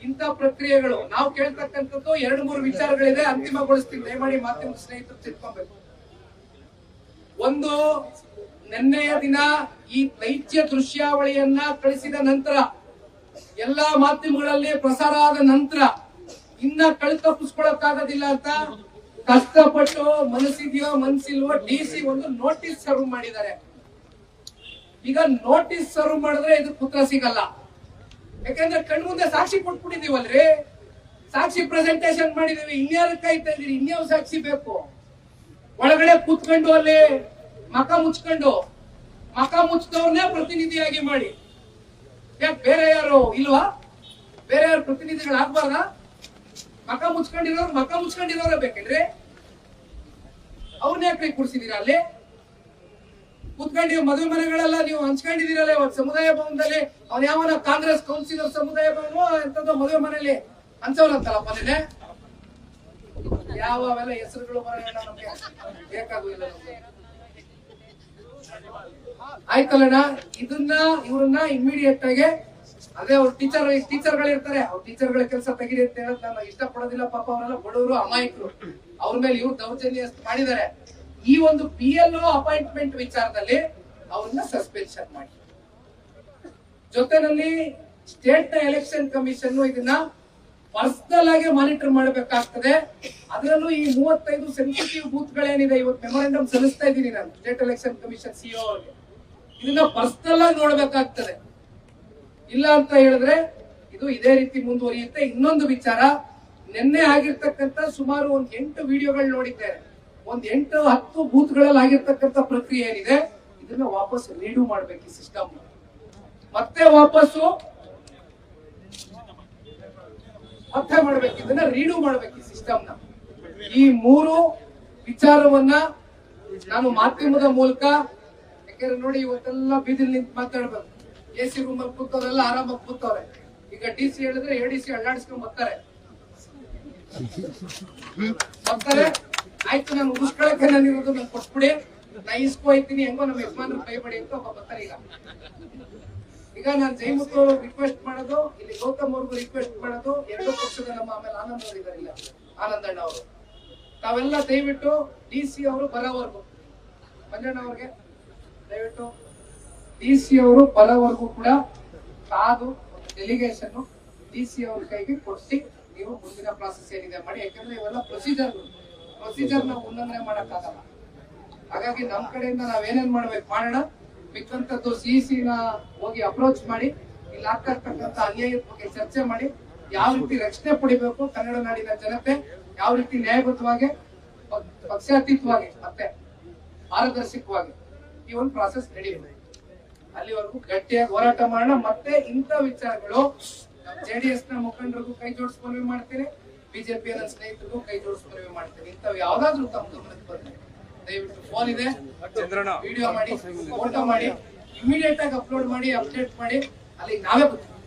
ಇಂಥ ಪ್ರಕ್ರಿಯೆಗಳು ನಾವು ಕೇಳ್ತಕ್ಕಂಥದ್ದು 2-3 ವಿಚಾರಗಳಿದೆ, ಅಂತಿಮಗೊಳಿಸ್ತೀವಿ. ದಯಮಾಡಿ ಮಾಧ್ಯಮದ ಸ್ನೇಹಿತರು ತಿಳ್ಕೊಬೇಕು. ಒಂದು, ನಿನ್ನೆಯ ದಿನ ಈ ನೈಜ ದೃಶ್ಯಾವಳಿಯನ್ನ ಕಳಿಸಿದ ನಂತರ, ಎಲ್ಲಾ ಮಾಧ್ಯಮಗಳಲ್ಲಿ ಪ್ರಸಾರ ಆದ ನಂತರ ಇನ್ನ ಕಳ್ತಪ್ಪಿಸ್ಕೊಳಕ್ಕಾಗೋದಿಲ್ಲ ಅಂತ ಕಷ್ಟಪಟ್ಟು ಮನಸ್ಸಿದೆಯೋ ಮನಸ್ಸಿಲ್ವೋ DC ಒಂದು ನೋಟಿಸ್ ಸರ್ವ್ ಮಾಡಿದ್ದಾರೆ. ಈಗ ನೋಟಿಸ್ ಸರ್ವ್ ಮಾಡಿದ್ರೆ ಇದು ಪುತ್ರ ಸಿಗಲ್ಲ. ಯಾಕಂದ್ರೆ ಕಣ್ಮುಂದೆ ಸಾಕ್ಷಿ ಕೊಟ್ಬಿಟ್ಟಿದೀವಲ್ರಿ, ಸಾಕ್ಷಿ ಪ್ರೆಸೆಂಟೇಶನ್ ಮಾಡಿದೀವಿ. ಇನ್ಯಾರು ಕಾಯ್ತಾ ಇದೀರಿ? ಇನ್ಯಾವ ಸಾಕ್ಷಿ ಬೇಕು? ಒಳಗಡೆ ಕೂತ್ಕೊಂಡು ಅಲ್ಲಿ ಮಕ ಮುಚ್ಚಿದವ್ರನ್ನೇ ಪ್ರತಿನಿಧಿಯಾಗಿ ಮಾಡಿ. ಯಾಕೆ ಬೇರೆ ಯಾರು ಇಲ್ವಾ? ಬೇರೆ ಯಾರು ಪ್ರತಿನಿಧಿಗಳಾಗ್ಬಾರ್ದ? ಮಕ ಮುಚ್ಕೊಂಡಿರೋರೇ ಬೇಕೇನ್ರಿ? ಅವ್ರನ್ನ ಯಾಕೆ ಕೂರಿಸಿದೀರ? ಅಲ್ಲಿ ಕೂತ್ಕೊಂಡು ಮದುವೆ ಮನೆಗಳೆಲ್ಲ ನೀವು ಹಂಚ್ಕೊಂಡಿದ್ದೀರಲ್ಲ ಇವತ್ತು ಸಮುದಾಯ ಭವನದಲ್ಲಿ. ಅವ್ನ ಯಾವನ ಕಾಂಗ್ರೆಸ್ ಕೌನ್ಸಿಲರ್ ಸಮುದಾಯ ಭವನ ಎಂತದ್ದು ಮದುವೆ ಮನೆಯಲ್ಲಿ ಹಂಚವ್ರಂತಲ್ಲಪ್ಪ ನೀನೆ. ಯಾವೆಲ್ಲ ಹೆಸರುಗಳು ಬರೋಣ ನಮ್ಗೆ ಬೇಕಾಗುದಿಲ್ಲ. ಆಯ್ತಲ್ಲಣ್ಣ, ಇವ್ರನ್ನ ಇಮಿಡಿಯೇಟ್ ಆಗಿ ಅದೇ ಅವ್ರ ಟೀಚರ್ಗಳಿರ್ತಾರೆ, ಅವ್ರ ಟೀಚರ್ಗಳ ಕೆಲಸ ತೆಗಿರಿ ಅಂತ ಹೇಳಕ್ ನಾನು ಇಷ್ಟಪಡೋದಿಲ್ಲ. ಪಾಪ ಅವರೆಲ್ಲ ಬಡವರು ಅಮಾಯಕರು, ಅವ್ರ ಮೇಲೆ ಇವ್ರು ದೌರ್ಜನ್ಯ ಮಾಡಿದ್ದಾರೆ. ಈ ಒಂದು PLO ಅಪಾಯಿಂಟ್ಮೆಂಟ್ ವಿಚಾರದಲ್ಲಿ ಅವ್ರನ್ನ ಸಸ್ಪೆನ್ಷನ್ ಮಾಡಿ. ಜೊತೆನಲ್ಲಿ ಸ್ಟೇಟ್ ನ ಎಲೆಕ್ಷನ್ ಕಮಿಷನ್ ಇದನ್ನ ಪರ್ಸನಲ್ ಆಗಿ ಮಾನಿಟರ್ ಮಾಡಬೇಕಾಗ್ತದೆ. ಅದರಲ್ಲೂ ಈ 35 ಸೆನ್ಸಿಟಿವ್ ಬೂತ್ ಗಳೇನಿದೆ, ಇವತ್ತು ಮೆಮೊರಂಡಮ್ ಸಲ್ಲಿಸ್ತಾ ಇದ್ದೀನಿ ನಾನು ಸ್ಟೇಟ್ ಎಲೆಕ್ಷನ್ ಕಮಿಷನ್ CEO ಅವರಿಗೆ. ಇದನ್ನ ಪರ್ಸನಲ್ ಆಗಿ ನೋಡ್ಬೇಕಾಗ್ತದೆ. ಇಲ್ಲ ಅಂತ ಹೇಳಿದ್ರೆ ಇದು ಇದೇ ರೀತಿ ಮುಂದುವರಿಯುತ್ತೆ. ಇನ್ನೊಂದು ವಿಚಾರ, ನಿನ್ನೆ ಆಗಿರ್ತಕ್ಕಂಥ ಸುಮಾರು ಒಂದು 8 ವಿಡಿಯೋಗಳು ನೋಡಿದ್ದೇನೆ. ಒಂದು 8-10 ಬೂತ್ ಗಳಲ್ಲಿ ಆಗಿರ್ತಕ್ಕಂಥ ಪ್ರಕ್ರಿಯೆ ಏನಿದೆ ಇದನ್ನ ವಾಪಸ್ ರೀಡು ಮಾಡ್ಬೇಕು ಈ ಸಿಸ್ಟಮ್, ಮತ್ತೆ ವಾಪಸ್ಸು ಮಾಡ್ಬೇಕು, ಇದನ್ನ ರೀಡು ಮಾಡ್ಬೇಕು ಈ ಸಿಸ್ಟಮ್ ನ. ಈ ಮೂರು ವಿಚಾರವನ್ನ ನಾನು ಮಾಧ್ಯಮದ ಮೂಲಕ, ಯಾಕಂದ್ರೆ ನೋಡಿ ಇವತ್ತೆಲ್ಲ ಬೀದಿಲ್ ನಿಂತು ಮಾತಾಡ್ಬೇಕು, AC ರೂಮ್ ಅಲ್ಲಿ ಕೂತವ್ರೆಲ್ಲ ಆರಾಮಾಗಿ ಕೂತವ್ರೆ. ಈಗ DC ಹೇಳಿದ್ರೆ ADC ಅಳ್ಳಾಡಿಸ್ಕೊಂಡ್ ಬರ್ತಾರೆ. ಆಯ್ತು, ನಾನು ಉಳಿಸ್ಕೊಳಕ್ಕೆ ನಾನಿರೋದು ನಾನು ಕೊಟ್ಬಿಡಿ, ನಾ ಇಸ್ಕೊಯ್ತೀನಿ, ಹೆಂಗೋ ನಮ್ಮ ಯಜಮಾನ್ರು ಕೈಬಡಿ ಅಂತ ಒಬ್ಬ ಬರ್ತಾರೆ. ಈಗ ನಾನು ಜೈಮುತ್ತು ರಿಕ್ವೆಸ್ಟ್ ಮಾಡೋದು, ಇಲ್ಲಿ ಗೌತಮ್ ಅವ್ರಿಗೂ ರಿಕ್ವೆಸ್ಟ್ ಮಾಡೋದು, ಎರಡು ಪಕ್ಷದ ನಮ್ಮ ಆಮೇಲೆ ಆನಂದ್ ಅವರು ಇದಾರಿಲ್ಲ, ಆನಂದಣ್ಣ ಅವರು, ತಾವೆಲ್ಲ ದಯವಿಟ್ಟು DC ಅವರು ಬರೋವರೆಗೂ, ಮಂಜಣ್ಣ ಅವ್ರಿಗೆ ದಯವಿಟ್ಟು DC ಅವರು ಬರೋವರೆಗೂ ಕೂಡ ಕಾದು ಡೆಲಿಗೇಷನ್ DC ಅವ್ರ ಕೈಗೆ ಕೊಡಿಸಿ ನೀವು ಮುಂದಿನ ಪ್ರಾಸೆಸ್ ಏನಿದೆ ಮಾಡಿ. ಯಾಕಂದ್ರೆ ಇವೆಲ್ಲ ಪ್ರೊಸೀಜರ್ ನಾವು ಉಲ್ಲಂಘನೆ ಮಾಡಕ್ಕಾಗಲ್ಲ. ಹಾಗಾಗಿ ನಮ್ ಕಡೆಯಿಂದ ನಾವೇನೇನ್ ಮಾಡ್ಬೇಕು ಮಾಡೋಣ, ಮಿಕ್ಕಂತದ್ದು CEC ನ ಹೋಗಿ ಅಪ್ರೋಚ್ ಮಾಡಿ, ಇಲ್ಲಿ ಆಗ್ತಾ ಇರ್ತಕ್ಕಂಥ ಅನ್ಯಾಯದ ಬಗ್ಗೆ ಚರ್ಚೆ ಮಾಡಿ, ಯಾವ ರೀತಿ ರಕ್ಷಣೆ ಪಡಿಬೇಕು ಕನ್ನಡ ನಾಡಿನ ಜನತೆ, ಯಾವ ರೀತಿ ನ್ಯಾಯಬದ್ಧವಾಗಿ ಪಕ್ಷಾತೀತವಾಗಿ ಮತ್ತೆ ಪಾರದರ್ಶಕವಾಗಿ ಈ ಒಂದು ಪ್ರಾಸೆಸ್ ನಡೀಬೇಕು. ಅಲ್ಲಿವರೆಗೂ ಗಟ್ಟಿಯಾಗಿ ಹೋರಾಟ ಮಾಡೋಣ. ಮತ್ತೆ ಇಂಥ ವಿಚಾರಗಳು JDS ನ ಮುಖಂಡರಿಗೂ ಕೈ ಜೋಡಿಸಿ ಮನವಿ ಮಾಡ್ತೀನಿ, BJP ನ ಸ್ನೇಹಿತರಿಗೂ ಕೈ ಜೋಡಿಸಿ ಮನವಿ ಮಾಡ್ತೀನಿ. ಇಂಥವು ಯಾವ್ದಾದ್ರು ತಮ್ಮ ಗಮನಕ್ಕೆ ಬಂದ್ರೆ ದಯವಿಟ್ಟು ಫೋನ್ ಇದೆ, ವಿಡಿಯೋ ಮಾಡಿ, ಫೋಟೋ ಮಾಡಿ, ಇಮಿಡಿಯೇಟ್ ಆಗಿ ಅಪ್ಲೋಡ್ ಮಾಡಿ, ಅಪ್ಡೇಟ್ ಮಾಡಿ, ಅಲ್ಲಿಗೆ ನಾವೇ ಬರ್ತೀವಿ.